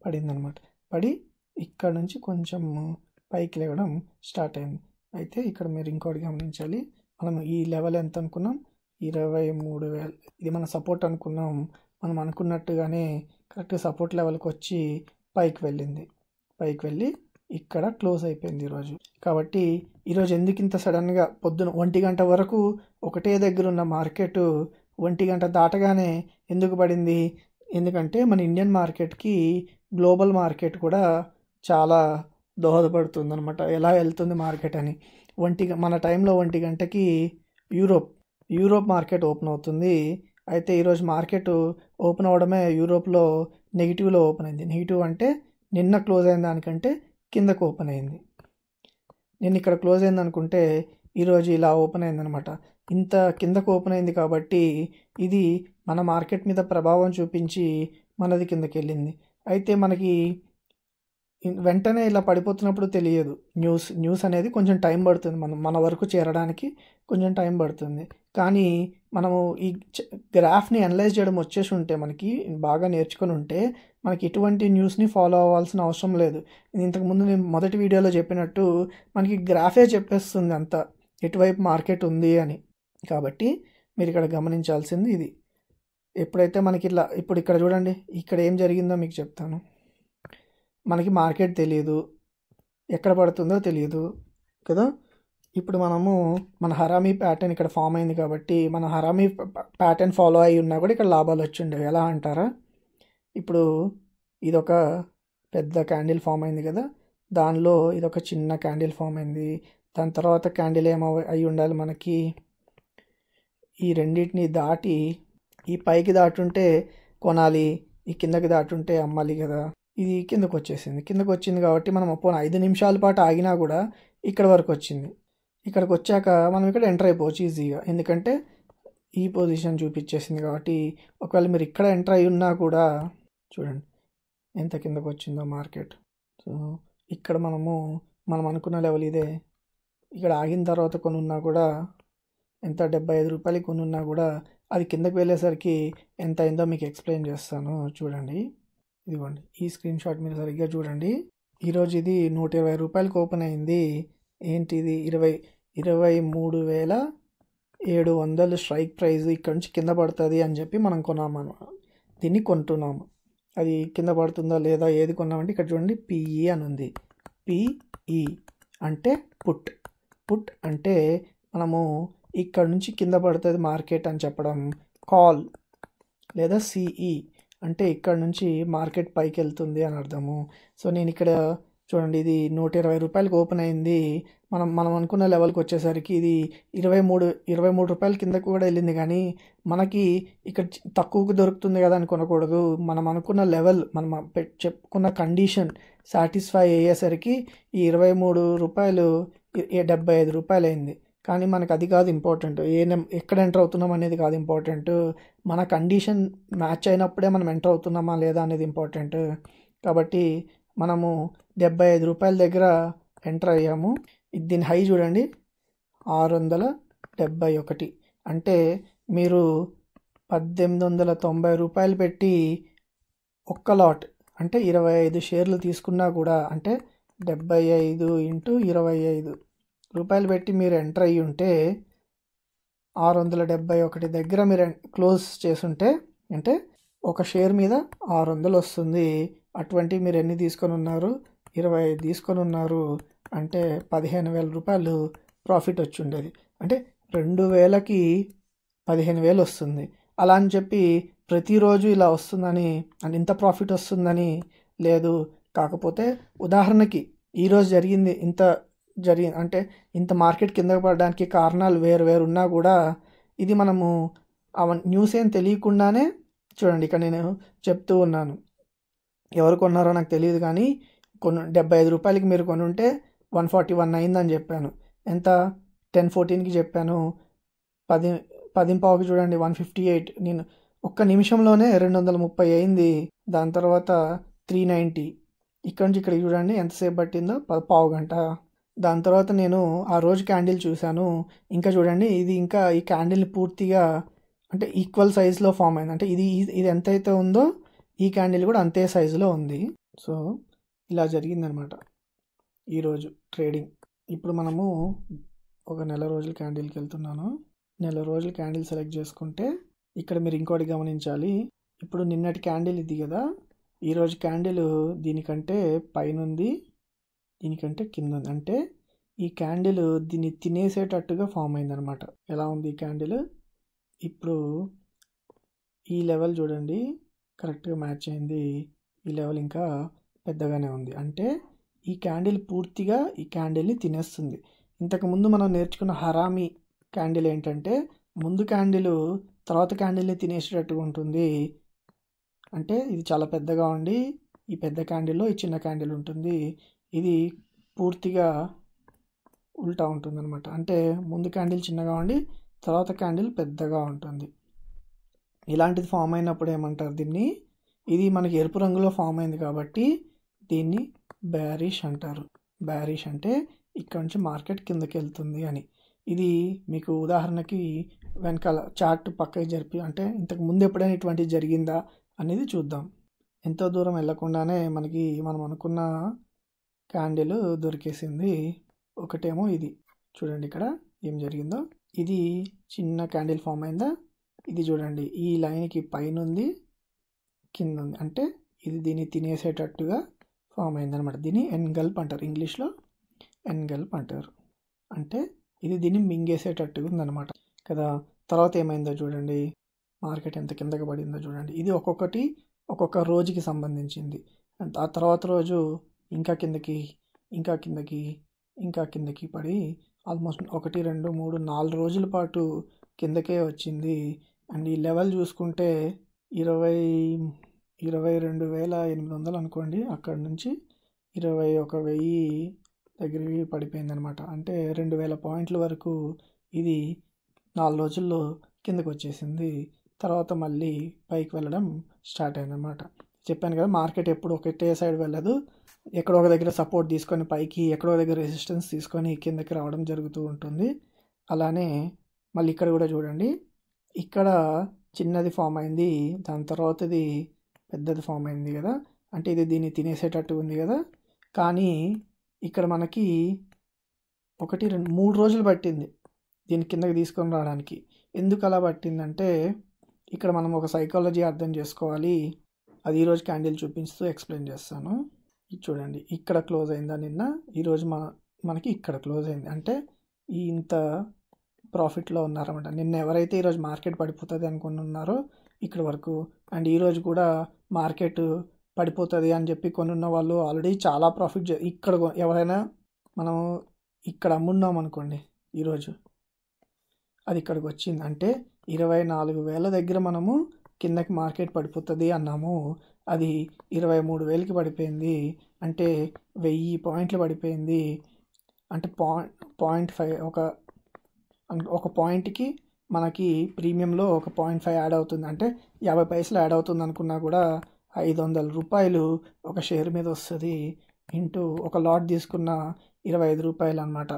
పడిందనమాట. పడి ఇక్కడ నుంచి కొంచెం పైకి లేవడం స్టార్ట్ అయింది. అయితే ఇక్కడ మీరు ఇంకోటి గమనించాలి, మనం ఈ లెవెల్ ఎంత అనుకున్నాం, 23,000, ఇది మన సపోర్ట్ అనుకున్నాం. మనం అనుకున్నట్టుగానే కరెక్ట్గా సపోర్ట్ లెవెల్కి వచ్చి పైకి వెళ్ళి ఇక్కడ క్లోజ్ అయిపోయింది ఈరోజు. కాబట్టి ఈరోజు ఎందుకు ఇంత సడన్గా పొద్దున 1 గంట వరకు ఒకటే దగ్గర ఉన్న మార్కెట్ 1 గంట దాటగానే ఎందుకు పడింది? ఎందుకంటే మన ఇండియన్ మార్కెట్కి గ్లోబల్ మార్కెట్ కూడా చాలా దోహదపడుతుంది అనమాట, ఎలా వెళ్తుంది మార్కెట్ అని. మన టైంలో 1 గంటకి యూరోప్ మార్కెట్ ఓపెన్ అవుతుంది. అయితే ఈరోజు మార్కెట్ ఓపెన్ అవ్వడమే యూరోప్లో నెగిటివ్లో ఓపెన్ అయింది. నెగిటివ్ అంటే నిన్న క్లోజ్ అయిన దానికంటే కిందకు ఓపెన్ అయింది. నేను ఇక్కడ క్లోజ్ అయింది అనుకుంటే ఈరోజు ఇలా ఓపెన్ అయిందనమాట. ఇంత కిందకు ఓపెన్ అయింది కాబట్టి ఇది మన మార్కెట్ మీద ప్రభావం చూపించి మనది కిందకి వెళ్ళింది. అయితే మనకి వెంటనే ఇలా పడిపోతున్నప్పుడు తెలియదు. న్యూస్ అనేది కొంచెం టైం పడుతుంది, మన వరకు చేరడానికి కొంచెం టైం పడుతుంది. కానీ మనము ఈ గ్రాఫ్ని అనలైజ్ చేయడం వచ్చేసి ఉంటే, మనకి బాగా నేర్చుకొని ఉంటే, మనకి ఎటువంటి న్యూస్ని ఫాలో అవ్వాల్సిన అవసరం లేదు. ఇంతకుముందు నేను మొదటి వీడియోలో చెప్పినట్టు మనకి గ్రాఫే చెప్పేస్తుంది అంతా ఎటువైపు మార్కెట్ ఉంది అని. కాబట్టి మీరు ఇక్కడ గమనించాల్సింది ఇది. ఎప్పుడైతే మనకి ఇట్లా, ఇప్పుడు ఇక్కడ చూడండి, ఇక్కడ ఏం జరిగిందో మీకు చెప్తాను. మనకి మార్కెట్ తెలియదు, ఎక్కడ పడుతుందో తెలియదు కదా. ఇప్పుడు మనము మన హరామీ ప్యాటర్న్ ఇక్కడ ఫామ్ అయింది కాబట్టి, మన హరామీ ప్యాటర్న్ ఫాలో అయ్యి ఉన్నా కూడా ఇక్కడ లాభాలు వచ్చి ఉండేవి. ఎలా అంటారా, ఇప్పుడు ఇదొక పెద్ద క్యాండిల్ ఫామ్ అయింది కదా, దానిలో ఇదొక చిన్న క్యాండిల్ ఫామ్ అయింది. దాని తర్వాత క్యాండిల్ ఏమో అయి ఉండాలి మనకి, ఈ రెండింటిని దాటి ఈ పైకి దాటుంటే కొనాలి, ఈ కిందకి దాటుంటే అమ్మాలి కదా. ఇది కిందకు వచ్చింది కాబట్టి మనం పోనీ 5 నిమిషాల పాటు ఆగినా కూడా ఇక్కడ వరకు వచ్చింది. ఇక్కడికి వచ్చాక మనం ఇక్కడ ఎంటర్ అయిపోవచ్చు ఈజీగా, ఎందుకంటే ఈ పొజిషన్ చూపించేసింది కాబట్టి. ఒకవేళ మీరు ఇక్కడ ఎంటర్ అయి ఉన్నా కూడా చూడండి ఎంత కిందకు వచ్చిందో మార్కెట్. సో ఇక్కడ మనం అనుకున్న లెవెల్ ఇదే. ఇక్కడ ఆగిన తర్వాత కొనున్నా కూడా ఎంత, 75 రూపాయలకి కొనున్నా కూడా అది కిందకి వెళ్ళేసరికి ఎంత అయిందో మీకు ఎక్స్ప్లెయిన్ చేస్తాను. చూడండి, ఇదిగోండి ఈ స్క్రీన్ షాట్ మీరు సరిగ్గా చూడండి. ఈరోజు ఇది 120 రూపాయలకి ఓపెన్ అయింది. ఏంటి ఇది, 23,700 స్ట్రైక్ ప్రైస్. ఇక్కడ నుంచి కింద పడుతుంది అని చెప్పి మనం కొన్నాము అన్నమాట. దీన్ని కొంటున్నాము. అది కింద పడుతుందా లేదా ఏది కొన్నామంటే ఇక్కడ చూడండి పిఈ అని ఉంది. పిఈ అంటే పుట్ అంటే మనము ఇక్కడ నుంచి కింద పడుతుంది మార్కెట్ అని చెప్పడం. కాల్ లేదా సిఈ అంటే ఇక్కడ నుంచి మార్కెట్ పైకి వెళ్తుంది అని అర్థము. సో నేను ఇక్కడ చూడండి, ఇది 120 రూపాయలకి ఓపెన్ అయింది. మనం అనుకున్న లెవెల్కి వచ్చేసరికి ఇది 23 రూపాయల కిందకు కూడా వెళ్ళింది. కానీ మనకి ఇక్కడ తక్కువకు దొరుకుతుంది కదా అని కొనకూడదు. మనం అనుకున్న లెవెల్, మనం చెప్పుకున్న కండిషన్ సాటిస్ఫై అయ్యేసరికి ఈ 23 రూపాయలు 75 రూపాయలు అయింది. కానీ మనకు అది కాదు ఇంపార్టెంట్, ఎక్కడ ఎంటర్ అవుతున్నాం అనేది కాదు ఇంపార్టెంట్, మన కండిషన్ మ్యాచ్ అయినప్పుడే మనం ఎంటర్ అవుతున్నామా లేదా అనేది ఇంపార్టెంట్. కాబట్టి మనము 75 రూపాయల దగ్గర ఎంటర్ అయ్యాము. దీని హై చూడండి 671. అంటే మీరు 1890 రూపాయలు పెట్టి ఒక్క లాట్ అంటే 25 షేర్లు తీసుకున్నా కూడా, అంటే 75 × 25 రూపాయలు పెట్టి మీరు ఎంటర్ అయ్యి ఉంటే 671 దగ్గర మీరు క్లోజ్ చేసుంటే, అంటే ఒక షేర్ మీద 600 వస్తుంది. అటువంటి మీరు ఎన్ని తీసుకొని ఉన్నారు, 25 తీసుకొని ఉన్నారు. అంటే 15,000 రూపాయలు ప్రాఫిట్ వచ్చి ఉండేది. అంటే 2,000కి 15,000 వస్తుంది. అలా అని చెప్పి ప్రతిరోజు ఇలా వస్తుందని, ఇంత ప్రాఫిట్ వస్తుందని లేదు. కాకపోతే ఉదాహరణకి ఈరోజు జరిగింది అంటే ఇంత మార్కెట్ కిందకి పడడానికి కారణాలు వేరు ఉన్నా కూడా, ఇది మనము న్యూస్ ఏం తెలియకుండానే చూడండి ఇక్కడ నేను చెప్తూ ఉన్నాను. ఎవరు కొన్నారో నాకు తెలియదు కానీ 75 రూపాయలకి మీరు కొనుంటే 141 అయిందని చెప్పాను. ఎంత, 10:14కి చెప్పాను. 10:15కి చూడండి 158. నేను ఒక్క నిమిషంలోనే 230 అయింది. దాని తర్వాత 390. ఇక్కడ నుంచి ఇక్కడికి చూడండి ఎంతసేపు పట్టిందో, పావు గంట. దాని తర్వాత నేను ఆ రోజు క్యాండిల్ చూశాను. ఇంకా చూడండి, ఇది ఇంకా ఈ క్యాండిల్ని పూర్తిగా అంటే ఈక్వల్ సైజులో ఫామ్ అయింది. అంటే ఇది ఎంతైతే ఉందో ఈ క్యాండిల్ కూడా అంతే సైజులో ఉంది. సో ఇలా జరిగిందనమాట ఈరోజు ట్రేడింగ్. ఇప్పుడు మనము ఒక నెల రోజుల క్యాండిల్కి వెళ్తున్నాను. నెల రోజుల క్యాండిల్ సెలెక్ట్ చేసుకుంటే ఇక్కడ మీరు ఇంకోటి గమనించాలి. ఇప్పుడు నిన్నటి క్యాండిల్ ఇది కదా, ఈరోజు క్యాండిల్ దీనికంటే పైన ఉంది, దీనికంటే కింద ఉంది. అంటే ఈ క్యాండిల్ దీన్ని తినేసేటట్టుగా ఫామ్ అయిందనమాట. ఎలా ఉంది ఈ క్యాండిల్, ఇప్పుడు ఈ లెవెల్ చూడండి కరెక్ట్గా మ్యాచ్ అయింది. ఈ లెవెల్ ఇంకా పెద్దగానే ఉంది. అంటే ఈ క్యాండిల్ పూర్తిగా ఈ క్యాండిల్ని తినేస్తుంది. ఇంతకుముందు మనం నేర్చుకున్న హరామీ క్యాండిల్ ఏంటంటే, ముందు క్యాండిల్ తర్వాత క్యాండిల్ని తినేసేటట్టుగా ఉంటుంది. అంటే ఇది చాలా పెద్దగా ఉండి ఈ పెద్ద క్యాండిల్లో ఈ చిన్న క్యాండిల్ ఉంటుంది. ఇది పూర్తిగా ఉల్టా ఉంటుంది అనమాట. అంటే ముందు క్యాండిల్ చిన్నగా ఉండి తర్వాత క్యాండిల్ పెద్దగా ఉంటుంది. ఇలాంటిది ఫామ్ అయినప్పుడు ఏమంటారు దీన్ని, ఇది మనకి ఎరుపు రంగులో ఫామ్ అయింది కాబట్టి దీన్ని బ్యారిష్ అంటారు. బ్యారిష్ అంటే ఇక్కడ నుంచి మార్కెట్ కిందకి వెళ్తుంది అని. ఇది మీకు ఉదాహరణకి వెనకాల చార్ట్ పక్కకి జరిపి, అంటే ఇంతకు ముందు ఎప్పుడైనా ఇటువంటిది జరిగిందా అనేది చూద్దాం. ఎంతో దూరం వెళ్ళకుండానే మనం అనుకున్న క్యాండిల్ దొరికేసింది. ఒకటేమో ఇది చూడండి, ఇక్కడ ఏం జరిగిందో. ఇది చిన్న క్యాండిల్ ఫామ్ అయిందా, ఇది చూడండి ఈ లైన్కి పైన ఉంది, కింద ఉంది, అంటే ఇది దీన్ని తినేసేటట్టుగా ఫామ్ అయిందనమాట. దీన్ని ఎన్గల్ప్ అంటారు, ఇంగ్లీష్లో ఎన్గల్ప్ అంటారు. అంటే ఇది దీన్ని మింగేసేటట్టుగా ఉందన్నమాట కదా. తర్వాత ఏమైందో చూడండి, మార్కెట్ ఎంత కిందకి పడిందో చూడండి. ఇది ఒక్కొక్క రోజుకి సంబంధించింది. ఆ తర్వాత రోజు ఇంకా కిందకి ఇంకా కిందకి ఇంకా కిందకి పడి ఆల్మోస్ట్ 1 2 3 4 రోజుల పాటు కిందకే వచ్చింది. అండ్ ఈ లెవెల్ చూసుకుంటే 22,800 అనుకోండి. అక్కడ నుంచి 21,000 దగ్గరికి పడిపోయిందనమాట. అంటే 2,000 పాయింట్ల వరకు ఇది 4 రోజుల్లో కిందకు వచ్చేసింది. తర్వాత మళ్ళీ పైకి వెళ్ళడం స్టార్ట్ అయిందనమాట. చెప్పాను కదా, మార్కెట్ ఎప్పుడు ఒకటే సైడ్ వెళ్ళదు. ఎక్కడో ఒక దగ్గర సపోర్ట్ తీసుకొని పైకి, ఎక్కడో దగ్గర రెసిస్టెన్స్ తీసుకొని కిందకి రావడం జరుగుతూ ఉంటుంది. అలానే మళ్ళీ ఇక్కడ కూడా చూడండి, ఇక్కడ చిన్నది ఫామ్ అయింది, దాని తర్వాతది పెద్దది ఫామ్ అయింది కదా. అంటే ఇది దీన్ని తినేసేటట్టు ఉంది కదా. కానీ ఇక్కడ మనకి 1 2 3 రోజులు పట్టింది దీన్ని కిందకి తీసుకొని రావడానికి. ఎందుకు అలా పట్టిందంటే ఇక్కడ మనం ఒక సైకాలజీ అర్థం చేసుకోవాలి. అది ఈరోజు క్యాండిల్ చూపిస్తూ ఎక్స్ప్లెయిన్ చేస్తాను. ఇది చూడండి, ఇక్కడ క్లోజ్ అయిందా నిన్న, ఈరోజు మనకి ఇక్కడ క్లోజ్ అయింది. అంటే ఇంత ప్రాఫిట్లో ఉన్నారన్నమాట. నిన్న ఎవరైతే ఈరోజు మార్కెట్ పడిపోతుంది అనుకుని ఉన్నారో ఇక్కడ వరకు, అండ్ ఈరోజు కూడా మార్కెట్ పడిపోతుంది అని చెప్పి కొనున్న వాళ్ళు ఆల్రెడీ చాలా ప్రాఫిట్. ఇక్కడ ఎవరైనా మనం ఇక్కడ అమ్మున్నాం అనుకోండి, ఈరోజు అది ఇక్కడికి వచ్చింది అంటే 24,000 దగ్గర మనము కిందకి మార్కెట్ పడిపోతుంది అన్నాము. అది 23,000కి పడిపోయింది. అంటే 1000 పాయింట్లు పడిపోయింది. అంటే 0.5 ఒక పాయింట్కి మనకి ప్రీమియంలో ఒక 0.5 యాడ్ అవుతుంది. అంటే 50 పైసలు యాడ్ అవుతుంది అనుకున్నా కూడా 500 రూపాయలు ఒక షేర్ మీద వస్తుంది. ఇంటూ ఒక లాట్ తీసుకున్న 25 రూపాయలు అనమాట.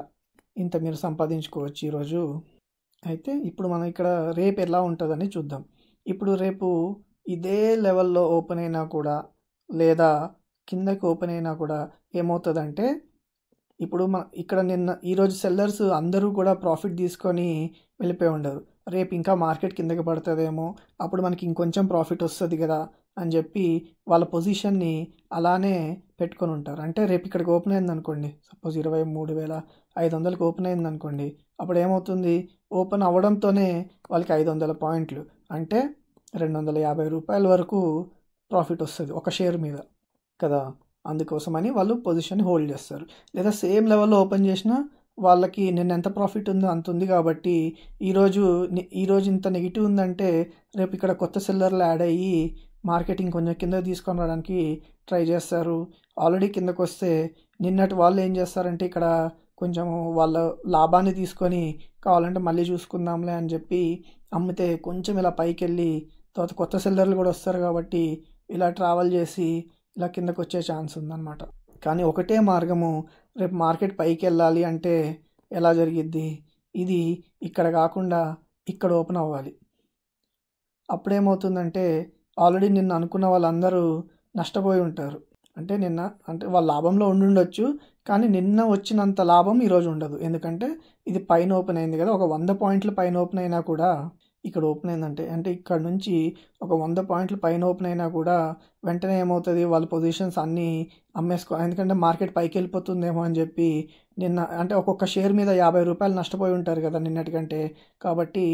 ఇంత మీరు సంపాదించుకోవచ్చు ఈరోజు. అయితే ఇప్పుడు మనం ఇక్కడ రేపు ఎలా ఉంటుందని చూద్దాం. ఇప్పుడు రేపు ఇదే లెవెల్లో ఓపెన్ అయినా కూడా, లేదా కిందకి ఓపెన్ అయినా కూడా ఏమవుతుందంటే, ఇప్పుడు ఇక్కడ ఈరోజు సెల్లర్స్ అందరూ కూడా ప్రాఫిట్ తీసుకొని వెళ్ళిపోయి ఉండరు. రేపు ఇంకా మార్కెట్ కిందకి పడుతుందేమో, అప్పుడు మనకి ఇంకొంచెం ప్రాఫిట్ వస్తుంది కదా అని చెప్పి వాళ్ళ పొజిషన్ని అలానే పెట్టుకొని ఉంటారు. అంటే రేపు ఇక్కడికి ఓపెన్ అయింది అనుకోండి, సపోజ్ 23,500కి ఓపెన్ అయింది అనుకోండి, అప్పుడు ఏమవుతుంది, ఓపెన్ అవ్వడంతోనే వాళ్ళకి 500 పాయింట్లు అంటే 250 రూపాయల వరకు ప్రాఫిట్ వస్తుంది ఒక షేర్ మీద కదా. అందుకోసమని వాళ్ళు పొజిషన్ హోల్డ్ చేస్తారు. లేదా సేమ్ లెవెల్లో ఓపెన్ చేసినా వాళ్ళకి నిన్న ఎంత ప్రాఫిట్ ఉందో అంత ఉంది కాబట్టి ఈరోజు ఇంత నెగిటివ్ ఉందంటే రేపు ఇక్కడ కొత్త సెల్లర్లు యాడ్ అయ్యి మార్కెటింగ్ కొంచెం కిందకి తీసుకొని రావడానికి ట్రై చేస్తారు. ఆల్రెడీ కిందకు వస్తే నిన్నటి వాళ్ళు ఏం చేస్తారంటే ఇక్కడ కొంచెం వాళ్ళ లాభాన్ని తీసుకొని కావాలంటే మళ్ళీ చూసుకుందాంలే అని చెప్పి అమ్మితే కొంచెం ఇలా పైకి వెళ్ళి తర్వాత కొత్త సెల్లర్లు కూడా వస్తారు కాబట్టి ఇలా ట్రావెల్ చేసి ఇలా కిందకు వచ్చే ఛాన్స్ ఉందన్నమాట. కానీ ఒకటే మార్గము, రేపు మార్కెట్ పైకి వెళ్ళాలి అంటే ఎలా జరిగిద్ది, ఇది ఇక్కడ కాకుండా ఇక్కడ ఓపెన్ అవ్వాలి. అప్పుడేమవుతుందంటే ఆల్రెడీ నిన్న అనుకున్న వాళ్ళందరూ నష్టపోయి ఉంటారు. అంటే వాళ్ళ లాభంలో ఉండుండొచ్చు, కానీ నిన్న వచ్చినంత లాభం ఈరోజు ఉండదు. ఎందుకంటే ఇది పైన ఓపెన్ అయింది కదా, ఒక 100 పాయింట్లు పైన ఓపెన్ అయినా కూడా ఇక్కడ ఓపెన్ అయిందంటే, అంటే ఇక్కడ నుంచి ఒక 100 పాయింట్లు పైన ఓపెన్ అయినా కూడా వెంటనే ఏమవుతుంది, వాళ్ళ పొజిషన్స్ అన్నీ ఎందుకంటే మార్కెట్ పైకి వెళ్ళిపోతుందేమో అని చెప్పి నిన్న అంటే ఒక్కొక్క షేర్ మీద 50 రూపాయలు నష్టపోయి ఉంటారు కదా నిన్నటికంటే. కాబట్టి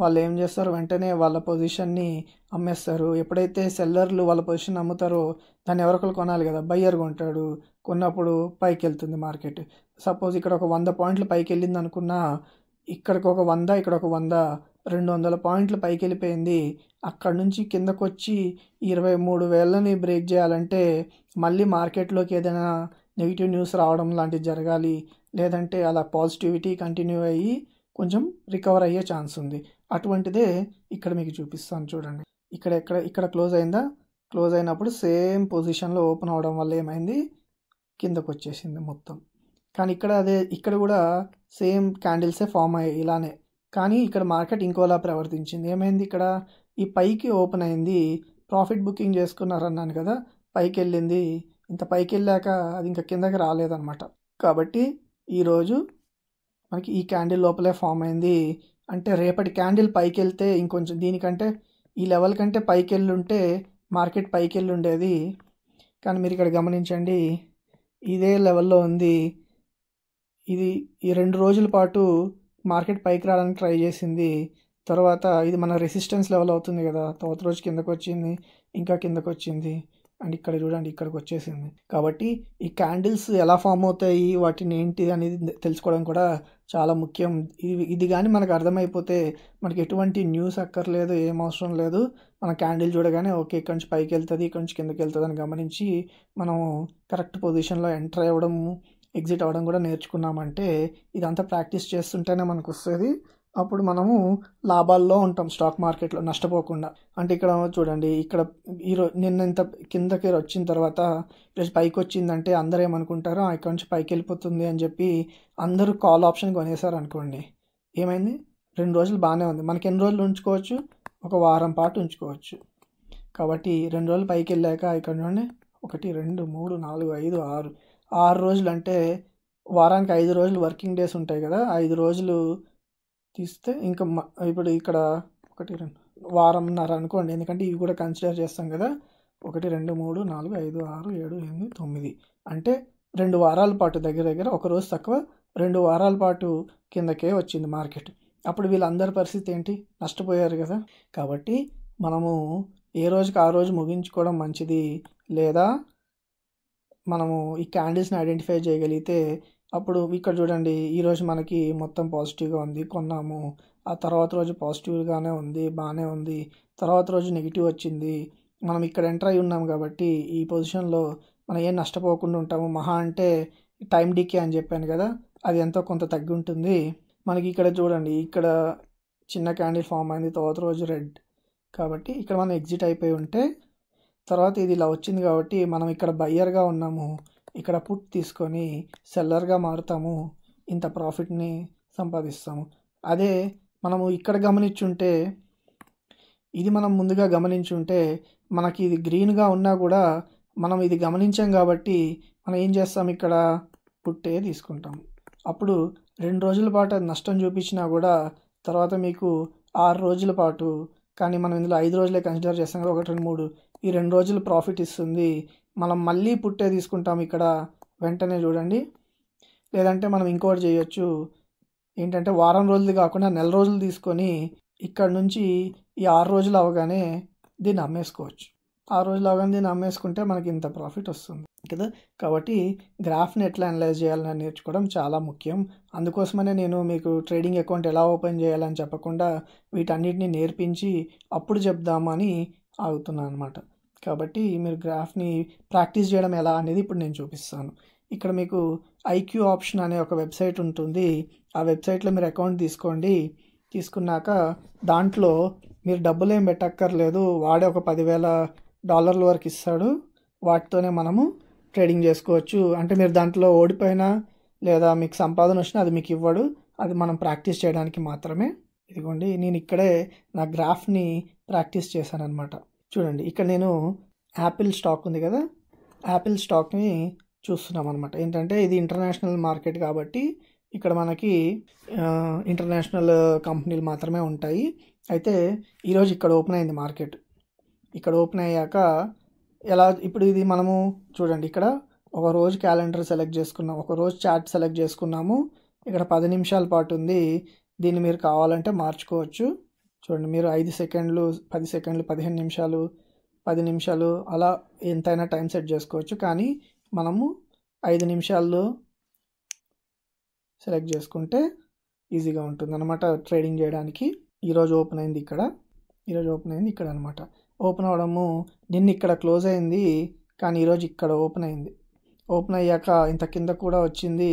వాళ్ళు ఏం చేస్తారు, వెంటనే వాళ్ళ పొజిషన్ని అమ్మేస్తారు. ఎప్పుడైతే సెల్లర్లు వాళ్ళ పొజిషన్ అమ్ముతారో దాన్ని ఎవరొకరు కొనాలి కదా, బయ్యర్ కొంటాడు. కొన్నప్పుడు పైకి వెళ్తుంది మార్కెట్. సపోజ్ ఇక్కడ ఒక 100 పాయింట్లు పైకి వెళ్ళింది అనుకున్నా, ఇక్కడికి ఒక 100, ఇక్కడ ఒక 100, 200 పాయింట్లు పైకి వెళ్ళిపోయింది. అక్కడ నుంచి కిందకు వచ్చి 23,000ని బ్రేక్ చేయాలంటే మళ్ళీ మార్కెట్లోకి ఏదైనా నెగిటివ్ న్యూస్ రావడం లాంటివి జరగాలి. లేదంటే అలా పాజిటివిటీ కంటిన్యూ అయ్యి కొంచెం రికవర్ అయ్యే ఛాన్స్ ఉంది. అటువంటిదే ఇక్కడ మీకు చూపిస్తాను చూడండి. ఇక్కడ క్లోజ్ అయిందా, క్లోజ్ అయినప్పుడు సేమ్ పొజిషన్లో ఓపెన్ అవడం వల్ల ఏమైంది, కిందకు వచ్చేసింది మొత్తం. కానీ ఇక్కడ కూడా సేమ్ క్యాండిల్సే ఫామ్ అయ్యాయి ఇలానే. కానీ ఇక్కడ మార్కెట్ ఇంకోలా ప్రవర్తించింది. ఏమైంది, ఇక్కడ ఈ పైకి ఓపెన్ అయింది, ప్రాఫిట్ బుకింగ్ చేసుకున్నారన్నాను కదా, పైకి వెళ్ళింది. ఇంత పైకి వెళ్ళాక అది ఇంకా కిందకి రాలేదన్నమాట. కాబట్టి ఈరోజు మనకి ఈ క్యాండిల్ లోపలే ఫామ్ అయింది. అంటే రేపటి క్యాండిల్ పైకి వెళ్తే ఇంకొంచెం దీనికంటే ఈ లెవెల్ కంటే పైకి వెళ్ళి ఉంటే మార్కెట్ పైకి వెళ్ళి ఉండేది. కానీ మీరు ఇక్కడ గమనించండి, ఇదే లెవెల్లో ఉంది. ఇది ఈ 2 రోజుల పాటు మార్కెట్ పైకి రావడానికి ట్రై చేసింది. తర్వాత ఇది మన రెసిస్టెన్స్ లెవెల్ అవుతుంది కదా, తర్వాత రోజు కిందకు వచ్చింది, ఇంకా కిందకు వచ్చింది, అండ్ ఇక్కడ చూడండి ఇక్కడికి వచ్చేసింది. కాబట్టి ఈ క్యాండిల్స్ ఎలా ఫామ్ అవుతాయి, వాటిని ఏంటి అనేది తెలుసుకోవడం కూడా చాలా ముఖ్యం. ఇది కానీ మనకు అర్థమైపోతే మనకి ఎటువంటి న్యూస్ అక్కర్లేదు, ఏం అవసరం లేదు. మన క్యాండిల్ చూడగానే ఓకే ఇక్కడ నుంచి పైకి వెళ్తుంది, ఇక్కడ నుంచి కిందకి వెళ్తుంది అని గమనించి మనం కరెక్ట్ పొజిషన్లో ఎంటర్ అవ్వడం, ఎగ్జిట్ అవ్వడం కూడా నేర్చుకున్నామంటే ఇదంతా ప్రాక్టీస్ చేస్తుంటేనే మనకు వస్తుంది. అప్పుడు మనము లాభాల్లో ఉంటాం స్టాక్ మార్కెట్లో, నష్టపోకుండా. అంటే ఇక్కడ చూడండి, ఇక్కడ నిన్న ఇంత కిందకి వచ్చిన తర్వాత ఈరోజు పైకి వచ్చిందంటే అందరూ ఏమనుకుంటారో ఇక్కడ నుంచి పైకి వెళ్ళిపోతుంది అని చెప్పి అందరూ కాల్ ఆప్షన్ కొనేసారు అనుకోండి. ఏమైంది, 2 రోజులు బాగానే ఉంది. మనకి ఎన్ని రోజులు ఉంచుకోవచ్చు, ఒక వారం పాటు ఉంచుకోవచ్చు. కాబట్టి 2 రోజులు పైకి వెళ్ళాక ఇక్కడ చూడండి 1 2 3 4 5 6 రోజులు, అంటే వారానికి 5 రోజులు వర్కింగ్ డేస్ ఉంటాయి కదా, 5 రోజులు తీస్తే ఇంకా ఇప్పుడు ఇక్కడ 1 2 వారంన్నర అనుకోండి, ఎందుకంటే ఇవి కూడా కన్సిడర్ చేస్తాం కదా. 1 2 3 4 5 6 7 8 9, అంటే 2 వారాల పాటు దగ్గర ఒక రోజు తక్కువ 2 వారాల పాటు కిందకే వచ్చింది మార్కెట్. అప్పుడు వీళ్ళందరి పరిస్థితి ఏంటి, నష్టపోయారు కదా. కాబట్టి మనము ఏ రోజుకి ఆ రోజు ముగించుకోవడం మంచిది. లేదా మనము ఈ క్యాండిల్స్ని ఐడెంటిఫై చేయగలిగితే అప్పుడు ఇక్కడ చూడండి, ఈరోజు మనకి మొత్తం పాజిటివ్గా ఉంది, కొన్నాము. ఆ తర్వాత రోజు పాజిటివ్గానే ఉంది, బాగానే ఉంది. తర్వాత రోజు నెగిటివ్ వచ్చింది. మనం ఇక్కడ ఎంటర్ అయి ఉన్నాం కాబట్టి ఈ పొజిషన్లో మనం ఏం నష్టపోకుండా ఉంటాము. మహా అంటే టైం డీకే అని చెప్పాను కదా, అది ఎంతో కొంత తగ్గి ఉంటుంది. మనకి ఇక్కడ చూడండి, ఇక్కడ చిన్న క్యాండిల్ ఫామ్ అయింది, తర్వాత రోజు రెడ్. కాబట్టి ఇక్కడ మనం ఎగ్జిట్ అయిపోయి ఉంటే తర్వాత ఇది ఇలా వచ్చింది కాబట్టి మనం ఇక్కడ బయ్యర్గా ఉన్నాము, ఇక్కడ పుట్ తీసుకొని సెల్లర్గా మారుతాము, ఇంత ప్రాఫిట్ని సంపాదిస్తాము. అదే మనము ఇక్కడ గమనించుంటే, ఇది మనం ముందుగా గమనించుంటే మనకి ఇది గ్రీన్గా ఉన్నా కూడా మనం ఇది గమనించాం కాబట్టి మనం ఏం చేస్తాం, ఇక్కడ పుట్టే తీసుకుంటాం. అప్పుడు 2 రోజుల పాటు అది నష్టం చూపించినా కూడా తర్వాత మీకు 6 రోజుల పాటు, కానీ మనం ఇందులో 5 రోజులే కన్సిడర్ చేస్తాం కదా, 1 2 3, ఈ 2 రోజులు ప్రాఫిట్ ఇస్తుంది. మనం మళ్ళీ పుట్టే తీసుకుంటాం ఇక్కడ వెంటనే చూడండి. లేదంటే మనం ఇంకోటి చేయొచ్చు, ఏంటంటే వారం రోజులు కాకుండా నెల రోజులు తీసుకొని ఇక్కడ నుంచి ఈ 6 రోజులు అవగానే దీన్ని అమ్మేసుకోవచ్చు. 6 రోజులు అవగానే దీన్ని అమ్మేసుకుంటే మనకి ఇంత ప్రాఫిట్ వస్తుంది కదా. కాబట్టి గ్రాఫ్ని ఎట్లా అనలైజ్ చేయాలని నేర్చుకోవడం చాలా ముఖ్యం. అందుకోసమనే నేను మీకు ట్రేడింగ్ అకౌంట్ ఎలా ఓపెన్ చేయాలని చెప్పకుండా వీటన్నిటిని నేర్పించి అప్పుడు చెప్దామని ఆగుతున్నాను అనమాట. కాబట్టి మీరు గ్రాఫ్ని ప్రాక్టీస్ చేయడం ఎలా అనేది ఇప్పుడు నేను చూపిస్తాను. ఇక్కడ మీకు ఐక్యూ ఆప్షన్ అనే ఒక వెబ్సైట్ ఉంటుంది. ఆ వెబ్సైట్లో మీరు అకౌంట్ తీసుకోండి. తీసుకున్నాక దాంట్లో మీరు డబ్బులు ఏం పెట్టక్కర్లేదు, వాడే ఒక $10,000 వరకు ఇస్తాడు. వాటితోనే మనము ట్రేడింగ్ చేసుకోవచ్చు. అంటే మీరు దాంట్లో ఓడిపోయినా లేదా మీకు సంపాదన వచ్చినా అది మీకు ఇవ్వడు, అది మనం ప్రాక్టీస్ చేయడానికి మాత్రమే. ఇదిగోండి, నేను ఇక్కడే నా గ్రాఫ్ని ప్రాక్టీస్ చేశాను అనమాట. చూడండి, ఇక్కడ నేను యాపిల్ స్టాక్ ఉంది కదా, యాపిల్ స్టాక్ని చూస్తున్నాం అనమాట. ఏంటంటే ఇది ఇంటర్నేషనల్ మార్కెట్ కాబట్టి ఇక్కడ మనకి ఇంటర్నేషనల్ కంపెనీలు మాత్రమే ఉంటాయి. అయితే ఈరోజు ఇక్కడ ఓపెన్ అయింది మార్కెట్. ఇక్కడ ఓపెన్ అయ్యాక ఇప్పుడు ఇది మనము చూడండి, ఇక్కడ ఒక రోజు క్యాలెండర్ సెలెక్ట్ చేసుకున్నాం, ఒక రోజు చార్ట్ సెలెక్ట్ చేసుకున్నాము. ఇక్కడ 10 నిమిషాల పాటు ఉంది. దీన్ని మీరు కావాలంటే మార్చుకోవచ్చు. చూడండి, మీరు 5 సెకండ్లు, 10 సెకండ్లు, 15 నిమిషాలు, 10 నిమిషాలు అలా ఎంతైనా టైం సెట్ చేసుకోవచ్చు. కానీ మనము 5 నిమిషాల్లో సెలెక్ట్ చేసుకుంటే ఈజీగా ఉంటుంది అనమాట ట్రేడింగ్ చేయడానికి. ఈరోజు ఓపెన్ అయింది ఇక్కడ, ఇక్కడ అనమాట. ఓపెన్ అవ్వడము నిన్న ఇక్కడ క్లోజ్ అయింది, కానీ ఈరోజు ఇక్కడ ఓపెన్ అయింది. ఓపెన్ అయ్యాక ఇంత కింద కూడా వచ్చింది,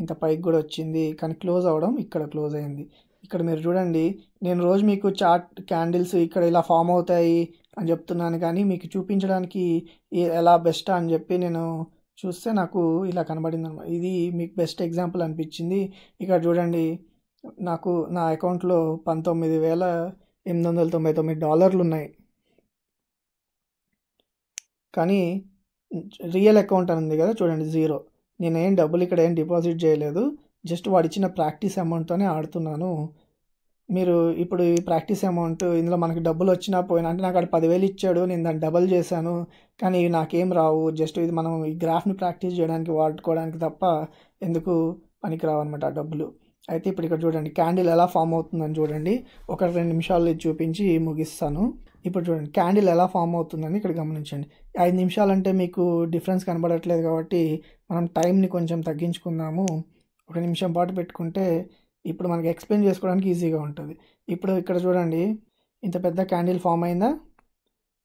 ఇంత పైకి కూడా వచ్చింది, కానీ క్లోజ్ అవ్వడం ఇక్కడ క్లోజ్ అయింది. ఇక్కడ మీరు చూడండి, నేను రోజు మీకు చార్ట్ క్యాండిల్స్ ఇక్కడ ఇలా ఫామ్ అవుతాయి అని చెప్తున్నాను, కానీ మీకు చూపించడానికి ఎలా బెస్ట్ అని చెప్పి నేను చూస్తే నాకు ఇలా కనబడింది అనమాట. ఇది మీకు బెస్ట్ ఎగ్జాంపుల్ అనిపించింది. ఇక్కడ చూడండి, నాకు నా అకౌంట్లో $19,899 ఉన్నాయి. కానీ రియల్ అకౌంట్ అని ఉంది కదా చూడండి, 0. నేనేం డబ్బులు ఇక్కడ ఏం డిపాజిట్ చేయలేదు, జస్ట్ వాడు ఇచ్చిన ప్రాక్టీస్ అమౌంట్తోనే ఆడుతున్నాను. మీరు ఇప్పుడు ఈ ప్రాక్టీస్ అమౌంట్ ఇందులో మనకి డబ్బులు వచ్చినా పోయినా, అంటే నాకు అక్కడ 10,000 ఇచ్చాడు, నేను దాన్ని డబల్ చేశాను, కానీ ఇవి నాకేం రావు. జస్ట్ ఇది మనం ఈ గ్రాఫ్ని ప్రాక్టీస్ చేయడానికి వాడుకోవడానికి తప్ప ఎందుకు పనికి రావు అనమాట ఆ డబ్బులు. అయితే ఇప్పుడు ఇక్కడ చూడండి, క్యాండిల్ ఎలా ఫామ్ అవుతుందని చూడండి. 1-2 నిమిషాలు చూపించి ముగిస్తాను. ఇప్పుడు చూడండి క్యాండిల్ ఎలా ఫామ్ అవుతుందని ఇక్కడ గమనించండి. 5 నిమిషాలు అంటే మీకు డిఫరెన్స్ కనబడట్లేదు కాబట్టి మనం టైంని కొంచెం తగ్గించుకుందాము. 1 నిమిషం పాటు పెట్టుకుంటే ఇప్పుడు మనకి ఎక్స్ప్లెయిన్ చేసుకోవడానికి ఈజీగా ఉంటుంది. ఇప్పుడు ఇక్కడ చూడండి, ఇంత పెద్ద క్యాండిల్ ఫామ్ అయిందా.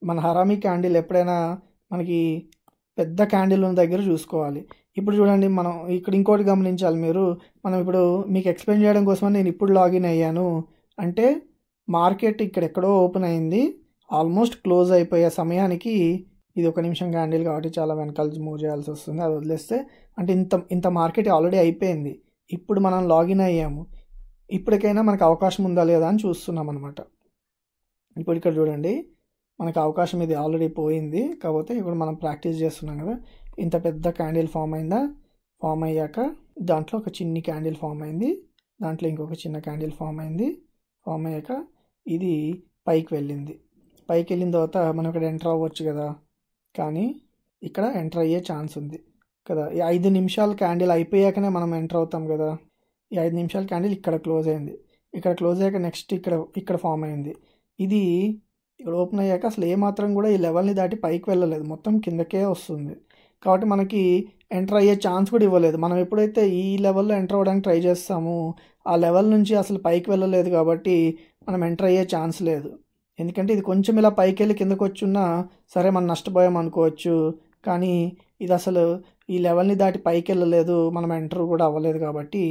మన హరామీ క్యాండిల్ ఎప్పుడైనా మనకి పెద్ద క్యాండిల్ ఉన్న దగ్గర చూసుకోవాలి. ఇప్పుడు చూడండి, మనం ఇక్కడ ఇంకోటి గమనించాలి మీరు. మనం ఇప్పుడు మీకు ఎక్స్ప్లెయిన్ చేయడం కోసమని నేను ఇప్పుడు లాగిన్ అయ్యాను. అంటే మార్కెట్ ఇక్కడ ఎక్కడో ఓపెన్ అయింది, ఆల్మోస్ట్ క్లోజ్ అయిపోయే సమయానికి ఇది 1 నిమిషం క్యాండిల్ కాబట్టి చాలా వెనకాల మూవ్ చేయాల్సి వస్తుంది. అది వదిలేస్తే అంటే ఇంత మార్కెట్ ఆల్రెడీ అయిపోయింది. ఇప్పుడు మనం లాగిన్ అయ్యాము, ఇప్పటికైనా మనకు అవకాశం ఉందా లేదా అని చూస్తున్నాం అనమాట. ఇప్పుడు ఇక్కడ చూడండి, మనకు అవకాశం ఇది ఆల్రెడీ పోయింది, కాకపోతే ఇప్పుడు మనం ప్రాక్టీస్ చేస్తున్నాం కదా. ఇంత పెద్ద క్యాండిల్ ఫామ్ అయిందా. ఫామ్ అయ్యాక దాంట్లో ఒక చిన్ని క్యాండిల్ ఫామ్ అయింది, దాంట్లో ఇంకొక చిన్న క్యాండిల్ ఫామ్ అయింది. ఫామ్ అయ్యాక ఇది పైకి వెళ్ళింది. పైకి వెళ్ళిన తర్వాత మనం ఇక్కడ ఎంటర్ అవ్వచ్చు కదా, కానీ ఇక్కడ ఎంటర్ అయ్యే ఛాన్స్ ఉంది కదా. ఈ 5 నిమిషాల క్యాండిల్ అయిపోయాకనే మనం ఎంటర్ అవుతాం కదా. ఈ 5 నిమిషాల క్యాండిల్ ఇక్కడ క్లోజ్ అయింది, ఇక్కడ క్లోజ్ అయ్యాక నెక్స్ట్ ఇక్కడ ఫామ్ అయింది. ఇది ఇక్కడ ఓపెన్ అయ్యాక అసలు ఏమాత్రం కూడా ఈ లెవెల్ని దాటి పైకి వెళ్ళలేదు, మొత్తం కిందకే వస్తుంది. కాబట్టి మనకి ఎంటర్ అయ్యే ఛాన్స్ కూడా ఇవ్వలేదు. మనం ఎప్పుడైతే ఈ లెవెల్లో ఎంటర్ అవ్వడానికి ట్రై చేస్తామో ఆ లెవెల్ నుంచి అసలు పైకి వెళ్ళలేదు కాబట్టి మనం ఎంటర్ అయ్యే ఛాన్స్ లేదు. ఎందుకంటే ఇది కొంచెం ఇలా పైకి వెళ్ళి కిందకు వచ్చున్నా సరే మనం నష్టపోయాం అనుకోవచ్చు, కానీ ఇది అసలు ఈ లెవెల్ని దాటి పైకి వెళ్ళలేదు, మనం ఎంటర్ కూడా అవ్వలేదు కాబట్టి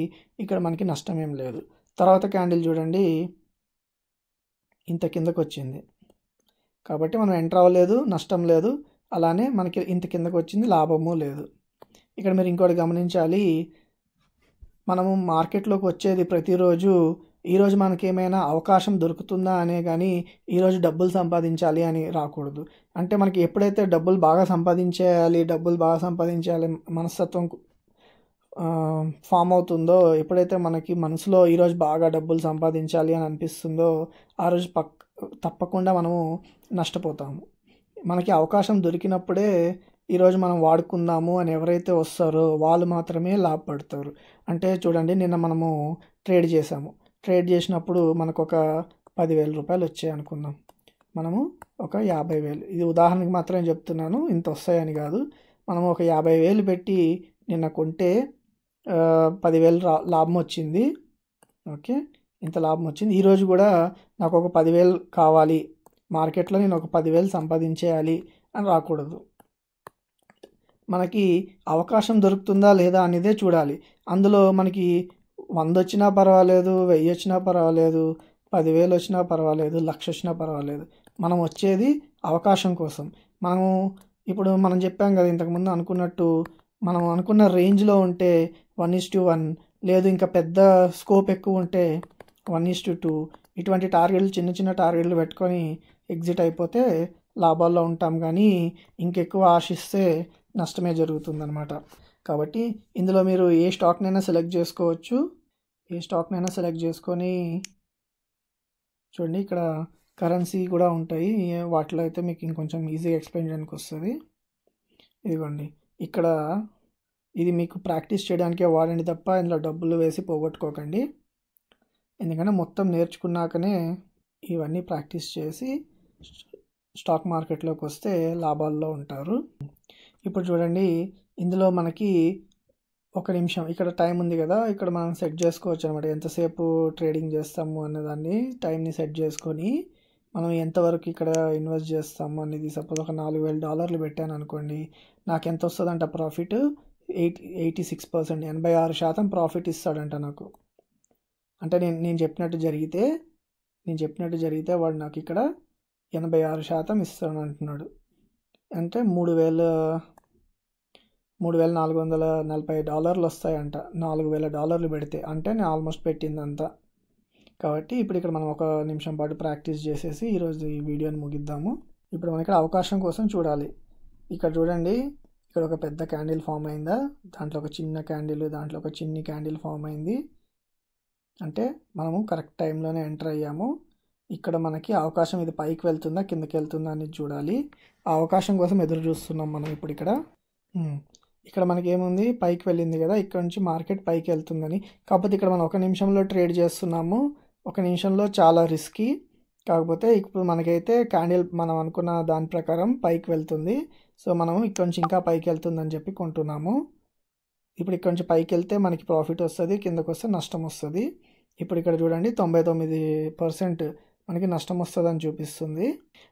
ఇక్కడ మనకి నష్టం ఏం లేదు. తర్వాత క్యాండిల్ చూడండి, ఇంత కిందకు వచ్చింది కాబట్టి మనం ఎంటర్ అవ్వలేదు, నష్టం లేదు. అలానే మనకి ఇంత కిందకు వచ్చింది, లాభము లేదు. ఇక్కడ మీరు ఇంకోటి గమనించాలి, మనము మార్కెట్లోకి వచ్చేది ప్రతిరోజు ఈరోజు మనకి ఏమైనా అవకాశం దొరుకుతుందా అనే కానీ ఈరోజు డబ్బులు సంపాదించాలి అని రాకూడదు. అంటే మనకి ఎప్పుడైతే డబ్బులు బాగా సంపాదించాలి మనస్తత్వం ఫామ్ అవుతుందో, ఎప్పుడైతే మనకి మనసులో ఈరోజు బాగా డబ్బులు సంపాదించాలి అని అనిపిస్తుందో ఆ రోజు తప్పకుండా మనము నష్టపోతాము. మనకి అవకాశం దొరికినప్పుడే ఈరోజు మనం వాడుకుందాము అని ఎవరైతే వస్తారో వాళ్ళు మాత్రమే లాభపడతారు. అంటే చూడండి, నిన్న మనము ట్రేడ్ చేసినప్పుడు మనకు ఒక 10,000 రూపాయలు వచ్చాయి అనుకుందాం, మనము ఒక 50,000, ఇది ఉదాహరణకి మాత్రమే చెప్తున్నాను, ఇంత వస్తాయని కాదు. మనము ఒక 50,000 పెట్టి నిన్న కొంటే 10,000 లాభం వచ్చింది. ఓకే, ఇంత లాభం వచ్చింది. ఈరోజు కూడా నాకు ఒక 10,000 కావాలి, మార్కెట్లో నేను ఒక 10,000 సంపాదించేయాలి అని రాకూడదు. మనకి అవకాశం దొరుకుతుందా లేదా అనేదే చూడాలి. అందులో మనకి 100 వచ్చినా పర్వాలేదు, 1000 వచ్చినా పర్వాలేదు, 10,000 వచ్చినా పర్వాలేదు, 1,00,000 వచ్చినా పర్వాలేదు. మనం వచ్చేది అవకాశం కోసం. ఇప్పుడు మనం చెప్పాం కదా ఇంతకుముందు అనుకున్నట్టు, మనం అనుకున్న రేంజ్లో ఉంటే 1:1, లేదు ఇంకా పెద్ద స్కోప్ ఎక్కువ ఉంటే 1:2, ఇటువంటి టార్గెట్లు, చిన్న చిన్న టార్గెట్లు పెట్టుకొని ఎగ్జిట్ అయిపోతే లాభాల్లో ఉంటాం. కానీ ఇంకెక్కువ ఆశిస్తే నష్టమే జరుగుతుందన్నమాట. కాబట్టి ఇందులో మీరు ఏ స్టాక్నైనా సెలెక్ట్ చేసుకోవచ్చు. ఏ స్టాక్నైనా సెలెక్ట్ చేసుకొని చూడండి, ఇక్కడ కరెన్సీ కూడా ఉంటాయి, వాటిలో అయితే మీకు ఇంకొంచెం ఈజీగా ఎక్స్ప్లెయిన్ చేయడానికి వస్తుంది. ఇదిగోండి, ఇక్కడ ఇది మీకు ప్రాక్టీస్ చేయడానికే వాడండి తప్ప ఇందులో డబ్బులు వేసి పోగొట్టుకోకండి. ఎందుకంటే మొత్తం నేర్చుకున్నాకనే ఇవన్నీ ప్రాక్టీస్ చేసి స్టాక్ మార్కెట్లోకి వస్తే లాభాల్లో ఉంటారు. ఇప్పుడు చూడండి, ఇందులో మనకి 1 నిమిషం ఇక్కడ టైం ఉంది కదా, ఇక్కడ మనం సెట్ చేసుకోవచ్చు అనమాట. ఎంతసేపు ట్రేడింగ్ చేస్తాము అన్నదాన్ని టైంని సెట్ చేసుకొని మనం ఎంతవరకు ఇక్కడ ఇన్వెస్ట్ చేస్తాము అనేది. సపోజ్ ఒక $4,000 పెట్టాను అనుకోండి, నాకు ఎంత వస్తుందంట ప్రాఫిట్? 86%, 86% ప్రాఫిట్ ఇస్తాడంట నాకు. అంటే నేను చెప్పినట్టు జరిగితే వాడు నాకు ఇక్కడ 86% ఇస్తాడు అంటున్నాడు. అంటే 3,000 $3,440 వస్తాయంట, $4,000 పెడితే. అంటే నేను ఆల్మోస్ట్ పెట్టిందంతా. కాబట్టి ఇప్పుడు ఇక్కడ మనం ఒక నిమిషం పాటు ప్రాక్టీస్ చేసేసి ఈరోజు ఈ వీడియోని ముగిద్దాము. ఇప్పుడు మనం ఇక్కడ అవకాశం కోసం చూడాలి. ఇక్కడ చూడండి, ఇక్కడ ఒక పెద్ద క్యాండిల్ ఫామ్ అయిందా, దాంట్లో ఒక చిన్న క్యాండిల్, దాంట్లో ఒక చిన్ని క్యాండిల్ ఫామ్ అయింది. అంటే మనము కరెక్ట్ టైంలోనే ఎంటర్ అయ్యాము. ఇక్కడ మనకి అవకాశం ఇది పైకి వెళ్తుందా కిందకి వెళ్తుందా అని చూడాలి. ఆ అవకాశం కోసం ఎదురు చూస్తున్నాం మనం ఇప్పుడు. ఇక్కడ మనకి ఏముంది, పైకి వెళ్ళింది కదా, ఇక్కడ నుంచి మార్కెట్ పైకి వెళ్తుందని. కాకపోతే ఇక్కడ మనం 1 నిమిషంలో ట్రేడ్ చేస్తున్నాము. 1 నిమిషంలో చాలా రిస్కీ. కాకపోతే ఇప్పుడు మనకైతే క్యాండిల్ మనం అనుకున్న దాని ప్రకారం పైకి వెళ్తుంది. సో మనము ఇక్కడ నుంచి ఇంకా పైకి వెళ్తుందని చెప్పి కొంటున్నాము. ఇప్పుడు ఇక్కడ నుంచి పైకి వెళ్తే మనకి ప్రాఫిట్ వస్తుంది, కిందకు వస్తే నష్టం వస్తుంది. ఇప్పుడు ఇక్కడ చూడండి 99% మనకి నష్టం వస్తుందని చూపిస్తుంది.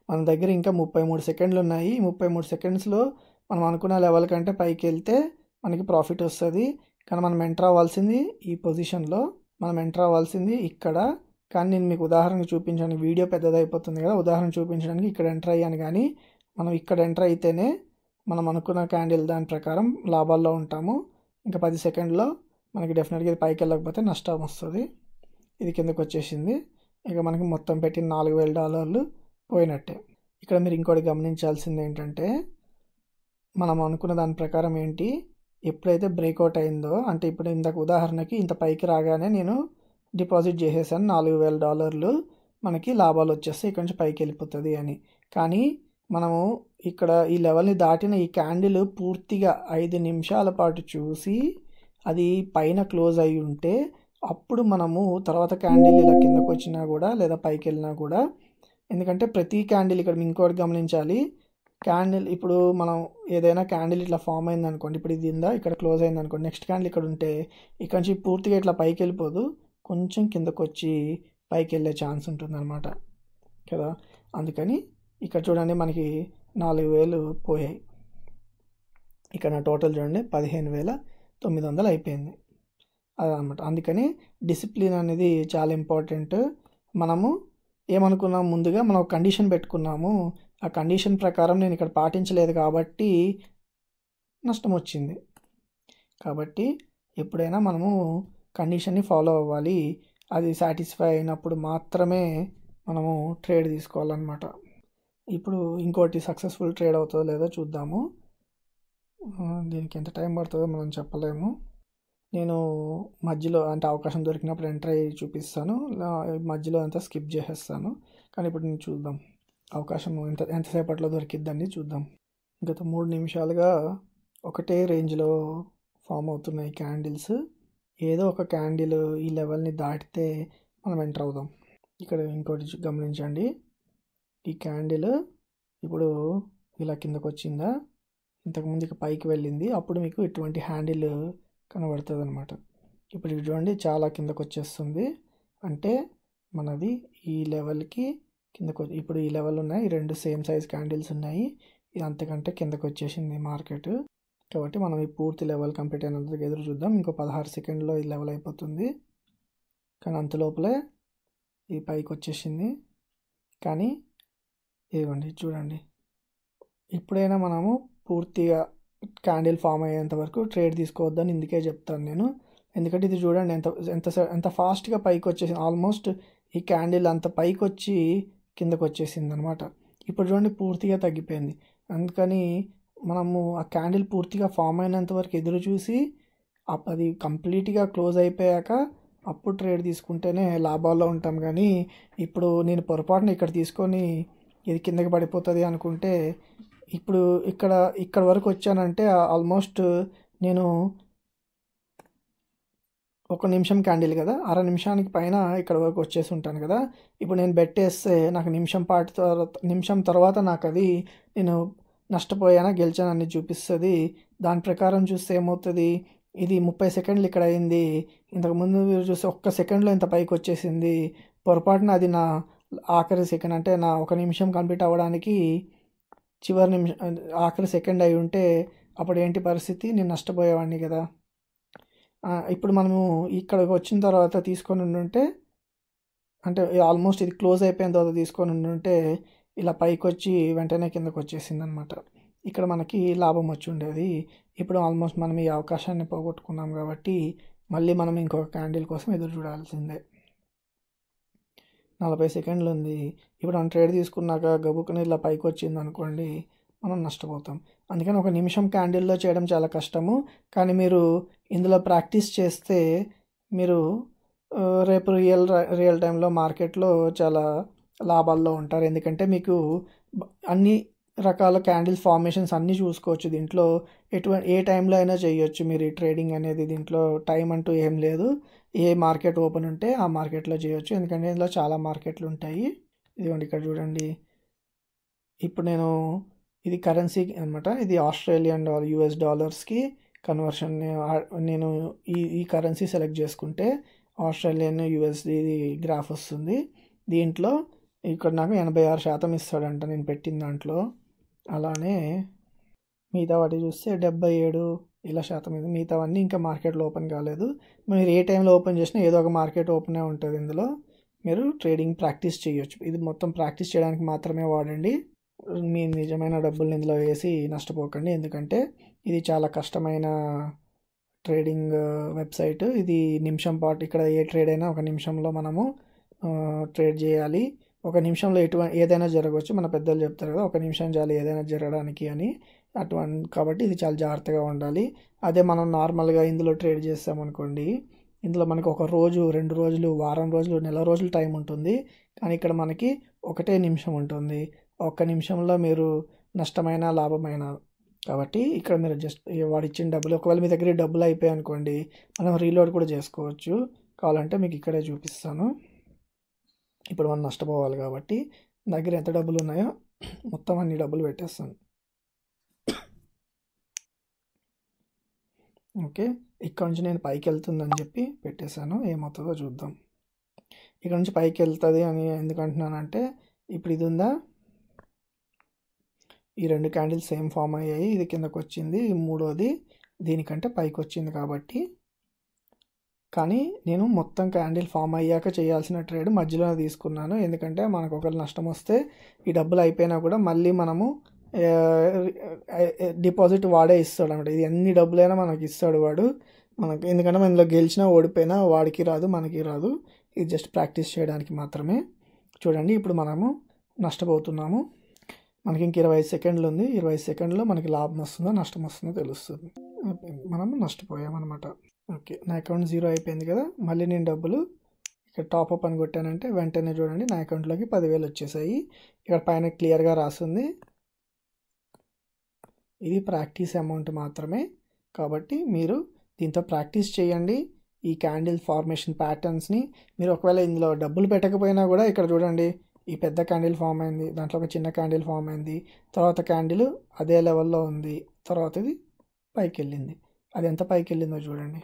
మన దగ్గర ఇంకా 33 సెకండ్లు ఉన్నాయి. 33 సెకండ్స్లో మనం అనుకున్న లెవెల్ కంటే పైకి వెళ్తే మనకి ప్రాఫిట్ వస్తుంది. కానీ మనం ఎంటర్ అవ్వాల్సింది ఈ పొజిషన్లో, మనం ఎంటర్ అవ్వాల్సింది ఇక్కడ. కానీ నేను మీకు ఉదాహరణ చూపించడానికి, వీడియో పెద్దదైపోతుంది కదా, ఉదాహరణ చూపించడానికి ఇక్కడ ఎంటర్ అయ్యాను. కానీ మనం ఇక్కడ ఎంటర్ అయితేనే మనం అనుకున్న క్యాండిల్ దాని ప్రకారం లాభాల్లో ఉంటాము. ఇంకా 10 సెకండ్లో మనకి డెఫినెట్గా ఇది పైకి వెళ్ళకపోతే నష్టం వస్తుంది. ఇది కిందకు వచ్చేసింది. ఇక మనకి మొత్తం పెట్టిన $4,000 పోయినట్టే. ఇక్కడ మీరు ఇంకోటి గమనించాల్సింది ఏంటంటే, మనం అనుకున్న దాని ప్రకారం ఏంటి, ఎప్పుడైతే బ్రేక్అవుట్ అయిందో, అంటే ఇప్పుడు ఇందాక ఉదాహరణకి ఇంత పైకి రాగానే నేను డిపాజిట్ చేసేసాను $4,000, మనకి లాభాలు వచ్చేస్తాయి, ఇక్కడ నుంచి పైకి వెళ్ళిపోతుంది అని. కానీ మనము ఇక్కడ ఈ లెవెల్ని దాటిన ఈ క్యాండిల్ పూర్తిగా 5 నిమిషాల పాటు చూసి అది పైన క్లోజ్ అయి ఉంటే అప్పుడు మనము తర్వాత క్యాండిల్ ఇలా కిందకు వచ్చినా కూడా లేదా పైకి వెళ్ళినా కూడా, ఎందుకంటే ప్రతి క్యాండిల్ ఇక్కడ ఇంకోటి గమనించాలి, క్యాండిల్ ఇప్పుడు మనం ఏదైనా క్యాండిల్ ఇట్లా ఫామ్ అయింది అనుకోండి, ఇప్పుడు ఇది ఇక్కడ క్లోజ్ అయింది అనుకోండి, నెక్స్ట్ క్యాండిల్ ఇక్కడ ఉంటే ఇక్కడ నుంచి పూర్తిగా ఇట్లా పైకి వెళ్ళిపోదు, కొంచెం కిందకు వచ్చి పైకి వెళ్ళే ఛాన్స్ ఉంటుంది అనమాట కదా. అందుకని ఇక్కడ చూడండి మనకి 4,000 పోయాయి. ఇక్కడ నా టోటల్ చూడండి 15,900 అయిపోయింది అదనమాట. అందుకని డిసిప్లిన్ అనేది చాలా ఇంపార్టెంట్. మనము ఏమనుకున్నాం, ముందుగా మనం ఒక కండిషన్ పెట్టుకున్నాము, ఆ కండిషన్ ప్రకారం నేను ఇక్కడ పాటించలేదు కాబట్టి నష్టం వచ్చింది. కాబట్టి ఎప్పుడైనా మనము కండిషన్ని ఫాలో అవ్వాలి. అది సాటిస్ఫై అయినప్పుడు మాత్రమే మనము ట్రేడ్ తీసుకోవాలన్నమాట. ఇప్పుడు ఇంకోటి సక్సెస్ఫుల్ ట్రేడ్ అవుతుందో లేదో చూద్దాము. దీనికి ఎంత టైం పడుతుందో మనం చెప్పలేము. నేను మధ్యలో అంటే అవకాశం దొరికినప్పుడు ఎంటర్ అయ్యి చూపిస్తాను, మధ్యలో అంతా స్కిప్ చేసేస్తాను. కానీ ఇప్పుడు నేను చూద్దాం అవకాశం ఎంతసేపట్లో దొరికిద్దని చూద్దాం. గత 3 నిమిషాలుగా ఒకటే రేంజ్లో ఫామ్ అవుతున్నాయి క్యాండిల్స్. ఏదో ఒక క్యాండిల్ ఈ లెవెల్ని దాటితే మనం ఎంటర్ అవుదాం. ఇక్కడ ఇంకోటి గమనించండి, ఈ క్యాండిల్ ఇప్పుడు ఇలా కిందకు వచ్చిందా, ఇంతకుముందు ఇక పైకి వెళ్ళింది, అప్పుడు మీకు ఇటువంటి హ్యాండిల్ కనబడుతుంది అనమాట. ఇప్పుడు ఇది చూడండి చాలా కిందకు వచ్చేస్తుంది, అంటే మనది ఈ లెవెల్కి కిందకు. ఇప్పుడు ఈ లెవెల్ ఉన్నాయి, 2 సేమ్ సైజ్ క్యాండిల్స్ ఉన్నాయి, ఇది అంతకంటే కిందకు వచ్చేసింది మార్కెట్. కాబట్టి మనం ఈ పూర్తి లెవెల్ కంప్లీట్ అయినందుకు ఎదురు చూద్దాం. ఇంకో 16 సెకండ్లో ఈ లెవెల్ అయిపోతుంది. కానీ అంతలోపలే ఈ పైకి వచ్చేసింది. కానీ ఇదిగోండి చూడండి, ఇప్పుడైనా మనము పూర్తిగా క్యాండిల్ ఫామ్ అయ్యేంత వరకు ట్రేడ్ తీసుకోవద్దని ఇందుకే చెప్తాను నేను. ఎందుకంటే ఇది చూడండి ఎంత ఫాస్ట్గా పైకి వచ్చేసింది. ఆల్మోస్ట్ ఈ క్యాండిల్ అంత పైకి వచ్చి కిందకు వచ్చేసింది అనమాట. ఇప్పుడు చూడండి పూర్తిగా తగ్గిపోయింది. అందుకని మనము ఆ క్యాండిల్ పూర్తిగా ఫామ్ అయినంత వరకు ఎదురు చూసి అది కంప్లీట్గా క్లోజ్ అయిపోయాక అప్పుడు ట్రేడ్ తీసుకుంటేనే లాభాల్లో ఉంటాం. కానీ ఇప్పుడు నేను పొరపాటున ఇక్కడ తీసుకొని ఇది కిందకి పడిపోతుంది అనుకుంటే, ఇప్పుడు ఇక్కడ వరకు వచ్చానంటే ఆల్మోస్ట్ నేను 1 నిమిషం క్యాండిల్ కదా, 1/2 నిమిషానికి పైన ఇక్కడ వరకు వచ్చేసి ఉంటాను కదా. ఇప్పుడు నేను బెట్టేస్తే నాకు నిమిషం తర్వాత నాకు అది నేను నష్టపోయానా గెలిచానని చూపిస్తుంది. దాని ప్రకారం చూస్తే ఏమవుతుంది, ఇది 30 సెకండ్లు ఇక్కడ అయింది, ఇంతకుముందు మీరు చూస్తే 1 సెకండ్లో ఇంత పైకి వచ్చేసింది. పొరపాటున అది నా ఆఖరి సెకండ్, అంటే నా 1 నిమిషం కంప్లీట్ అవ్వడానికి చివరి నిమిషం ఆఖరి సెకండ్ అయి ఉంటే అప్పుడు ఏంటి పరిస్థితి, నేను నష్టపోయేవాడిని కదా. ఇప్పుడు మనము ఇక్కడికి వచ్చిన తర్వాత తీసుకొని ఉండుంటే, అంటే ఆల్మోస్ట్ ఇది క్లోజ్ అయిపోయిన తర్వాత తీసుకొని ఉండుంటే ఇలా పైకి వచ్చి వెంటనే కిందకు వచ్చేసింది అనమాట. ఇక్కడ మనకి లాభం వచ్చి ఉండేది. ఇప్పుడు ఆల్మోస్ట్ మనం ఈ అవకాశాన్ని పోగొట్టుకున్నాం కాబట్టి మళ్ళీ మనం ఇంకొక క్యాండిల్ కోసం ఎదురు చూడాల్సిందే. 40 సెకండ్లు ఉంది. ఇప్పుడు మనం ట్రేడ్ తీసుకున్నాక గబుక్కుని ఇలా పైకి వచ్చింది అనుకోండి, మనం నష్టపోతాం. అందుకని ఒక నిమిషం క్యాండిల్లో చేయడం చాలా కష్టము. కానీ మీరు ఇందులో ప్రాక్టీస్ చేస్తే మీరు రేపు రియల్ టైంలో మార్కెట్లో చాలా లాభాల్లో ఉంటారు. ఎందుకంటే మీకు అన్ని రకాల క్యాండిల్ ఫార్మేషన్స్ అన్నీ చూసుకోవచ్చు. దీంట్లో ఏ టైంలో అయినా చేయొచ్చు మీరు ఈ ట్రేడింగ్ అనేది. దీంట్లో టైం అంటూ ఏం లేదు. ఏ మార్కెట్ ఓపెన్ ఉంటే ఆ మార్కెట్లో చేయొచ్చు. ఎందుకంటే ఇందులో చాలా మార్కెట్లు ఉంటాయి. ఇదిగోండి ఇక్కడ చూడండి. ఇప్పుడు ఇది కరెన్సీ అనమాట. ఇది ఆస్ట్రేలియన్ US డాలర్స్కి కన్వర్షన్. నేను ఈ కరెన్సీ సెలెక్ట్ చేసుకుంటే ఆస్ట్రేలియన్ USD గ్రాఫ్ వస్తుంది. దీంట్లో ఇక్కడ నాకు 86% ఇస్తాడంట నేను పెట్టిన దాంట్లో. అలానే మిగతా వాటి చూస్తే 77 ఇలా శాతం ఇది. మిగతావన్నీ ఇంకా మార్కెట్లో ఓపెన్ కాలేదు. మీరు ఏ టైంలో ఓపెన్ చేసినా ఏదో ఒక మార్కెట్ ఓపెనే ఉంటుంది. ఇందులో మీరు ట్రేడింగ్ ప్రాక్టీస్ చేయొచ్చు. ఇది మొత్తం ప్రాక్టీస్ చేయడానికి మాత్రమే వాడండి. మీ నిజమైన డబ్బుల్ని ఇందులో వేసి నష్టపోకండి. ఎందుకంటే ఇది చాలా కష్టమైన ట్రేడింగ్ వెబ్సైట్. ఇది నిమిషం పాటు ఇక్కడ ఏ ట్రేడ్ అయినా ఒక నిమిషంలో మనము ట్రేడ్ చేయాలి. ఒక నిమిషంలో ఏదైనా జరగవచ్చు. మన పెద్దలు చెప్తారు కదా, ఒక నిమిషం చాలు ఏదైనా జరగడానికి అని. కాబట్టి ఇది చాలా జాగ్రత్తగా ఉండాలి. అదే మనం నార్మల్గా ఇందులో ట్రేడ్ చేస్తామనుకోండి, ఇందులో మనకి ఒక రోజు, 2 రోజులు, వారం రోజులు, నెల రోజులు టైం ఉంటుంది. కానీ ఇక్కడ మనకి ఒకటే నిమిషం ఉంటుంది. ఒక్క నిమిషంలో మీరు నష్టమైన లాభమైన. కాబట్టి ఇక్కడ మీరు జస్ట్ వాడు ఇచ్చిన డబ్బులు, ఒకవేళ మీ దగ్గర డబ్బులు అయిపోయాయి అనుకోండి, మనం రీలోడ్ కూడా చేసుకోవచ్చు. కావాలంటే మీకు ఇక్కడే చూపిస్తాను. ఇప్పుడు మనం నష్టపోవాలి కాబట్టి దగ్గర ఎంత డబ్బులు ఉన్నాయో మొత్తం అన్ని డబ్బులు పెట్టేస్తాను. ఓకే, ఇక్కడ నుంచి నేను పైకి వెళ్తుందని చెప్పి పెట్టేశాను. ఏమవుతుందో చూద్దాం. ఇక్కడ నుంచి పైకి వెళ్తుంది అని ఎందుకు అంటున్నానంటే, ఇప్పుడు ఇది ఉందా, ఈ 2 క్యాండిల్స్ సేమ్ ఫామ్ అయ్యాయి. ఇది కిందకు వచ్చింది, మూడోది దీనికంటే పైకి వచ్చింది కాబట్టి. కానీ నేను మొత్తం క్యాండిల్ ఫామ్ అయ్యాక చేయాల్సిన ట్రేడ్ మధ్యలో తీసుకున్నాను. ఎందుకంటే మనకు ఒకవేళ నష్టం వస్తే ఈ డబ్బులు అయిపోయినా కూడా మళ్ళీ మనము డిపాజిట్ వాడే ఇస్తాడు అనమాట. ఇది ఎన్ని డబ్బులైనా మనకి ఇస్తాడు వాడు మనకి. ఎందుకంటే మనం ఇందులో గెలిచినా ఓడిపోయినా వాడికి రాదు, మనకి రాదు. ఇది జస్ట్ ప్రాక్టీస్ చేయడానికి మాత్రమే. చూడండి, ఇప్పుడు మనము నష్టపోతున్నాము. మనకి ఇంక 25 సెకండ్లు ఉంది. 25 సెకండ్లో మనకి లాభం వస్తుందో నష్టం వస్తుందో తెలుస్తుంది. మనము నష్టపోయామన్నమాట. ఓకే, నా అకౌంట్ 0 అయిపోయింది కదా. మళ్ళీ నేను డబ్బులు ఇక్కడ టాప్అప్ అని కొట్టానంటే వెంటనే చూడండి నా అకౌంట్లోకి 10,000 వచ్చేసాయి. ఇక్కడ పైన క్లియర్గా రాస్తుంది. ఇది ప్రాక్టీస్ అమౌంట్ మాత్రమే. కాబట్టి మీరు దీంతో ప్రాక్టీస్ చేయండి. ఈ క్యాండిల్ ఫార్మేషన్ ప్యాటర్న్స్ని మీరు ఒకవేళ ఇందులో డబ్బులు పెట్టకపోయినా కూడా ఇక్కడ చూడండి, ఈ పెద్ద క్యాండిల్ ఫామ్ అయింది, దాంట్లో ఒక చిన్న క్యాండిల్ ఫామ్ అయింది, తర్వాత క్యాండిల్ అదే లెవెల్లో ఉంది, తర్వాత ఇది పైకి వెళ్ళింది. అది ఎంత పైకి వెళ్ళిందో చూడండి.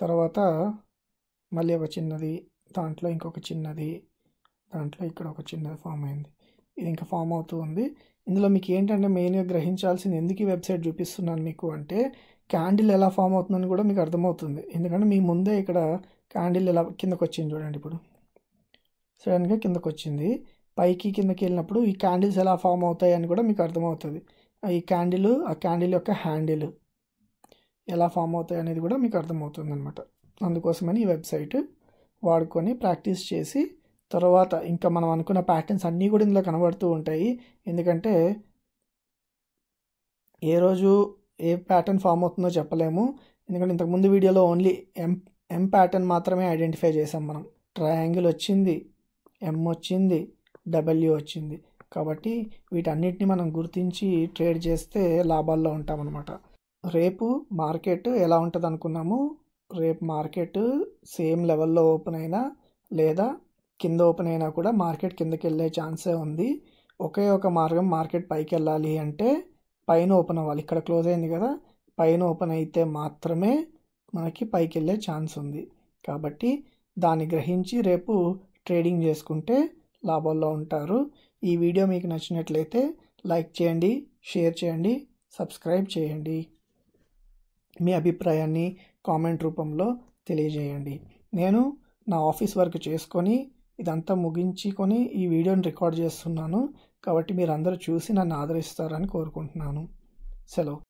తర్వాత మళ్ళీ ఒక చిన్నది, దాంట్లో ఇంకొక చిన్నది, దాంట్లో ఇక్కడ ఒక చిన్నది ఫామ్ అయింది. ఇది ఇంకా ఫామ్ అవుతూ ఉంది. ఇందులో మీకు ఏంటంటే మెయిన్గా గ్రహించాల్సింది, ఎందుకు ఈ వెబ్సైట్ చూపిస్తున్నాను మీకు అంటే, క్యాండిల్ ఎలా ఫామ్ అవుతుందని కూడా మీకు అర్థమవుతుంది. ఎందుకంటే మీ ముందే ఇక్కడ క్యాండిల్ ఎలా కిందకు వచ్చింది చూడండి. ఇప్పుడు సడన్గా కిందకు వచ్చింది, పైకి కిందకి వెళ్ళినప్పుడు ఈ క్యాండిల్స్ ఎలా ఫామ్ అవుతాయి అని కూడా మీకు అర్థమవుతుంది. ఈ క్యాండిల్, ఆ క్యాండిల్ యొక్క హ్యాండిల్ ఎలా ఫామ్ అవుతాయి అనేది కూడా మీకు అర్థమవుతుంది అనమాట. అందుకోసమని ఈ వెబ్సైట్ వాడుకొని ప్రాక్టీస్ చేసి తర్వాత ఇంకా మనం అనుకున్న ప్యాటర్న్స్ అన్నీ కూడా ఇందులో కనబడుతూ ఉంటాయి. ఎందుకంటే ఏ రోజు ఏ ప్యాటర్న్ ఫామ్ అవుతుందో చెప్పలేము. ఎందుకంటే ఇంతకుముందు వీడియోలో ఓన్లీ ఎం ప్యాటర్న్ మాత్రమే ఐడెంటిఫై చేసాం మనం. ట్రయాంగిల్ వచ్చింది, ఎం వచ్చింది, డబ్ల్యూ వచ్చింది. కాబట్టి వీటన్నిటిని మనం గుర్తించి ట్రేడ్ చేస్తే లాభాల్లో ఉంటామన్నమాట. రేపు మార్కెట్ ఎలా ఉంటుంది అనుకున్నాము, రేపు మార్కెట్ సేమ్ లెవెల్లో ఓపెన్ అయినా లేదా కింద ఓపెన్ అయినా కూడా మార్కెట్ కిందకి వెళ్ళే ఛాన్సే ఉంది. ఒకే ఒక మార్గం, మార్కెట్ పైకి వెళ్ళాలి అంటే పైన ఓపెన్ అవ్వాలి. ఇక్కడ క్లోజ్ అయింది కదా, పైన ఓపెన్ అయితే మాత్రమే మనకి పైకి వెళ్ళే ఛాన్స్ ఉంది. కాబట్టి దాన్ని గ్రహించి రేపు ట్రేడింగ్ చేసుకుంటే లాభాల్లో ఉంటారు. ఈ వీడియో మీకు నచ్చినట్లయితే లైక్ చేయండి, షేర్ చేయండి, సబ్స్క్రైబ్ చేయండి. మీ అభిప్రాయాన్ని కామెంట్ రూపంలో తెలియజేయండి. నేను నా ఆఫీస్ వర్క్ చేసుకొని ఇదంతా ముగించుకొని ఈ వీడియోని రికార్డ్ చేస్తున్నాను. కాబట్టి మీరు అందరూ చూసి నన్ను ఆదరిస్తారని కోరుకుంటున్నాను. సెలవు.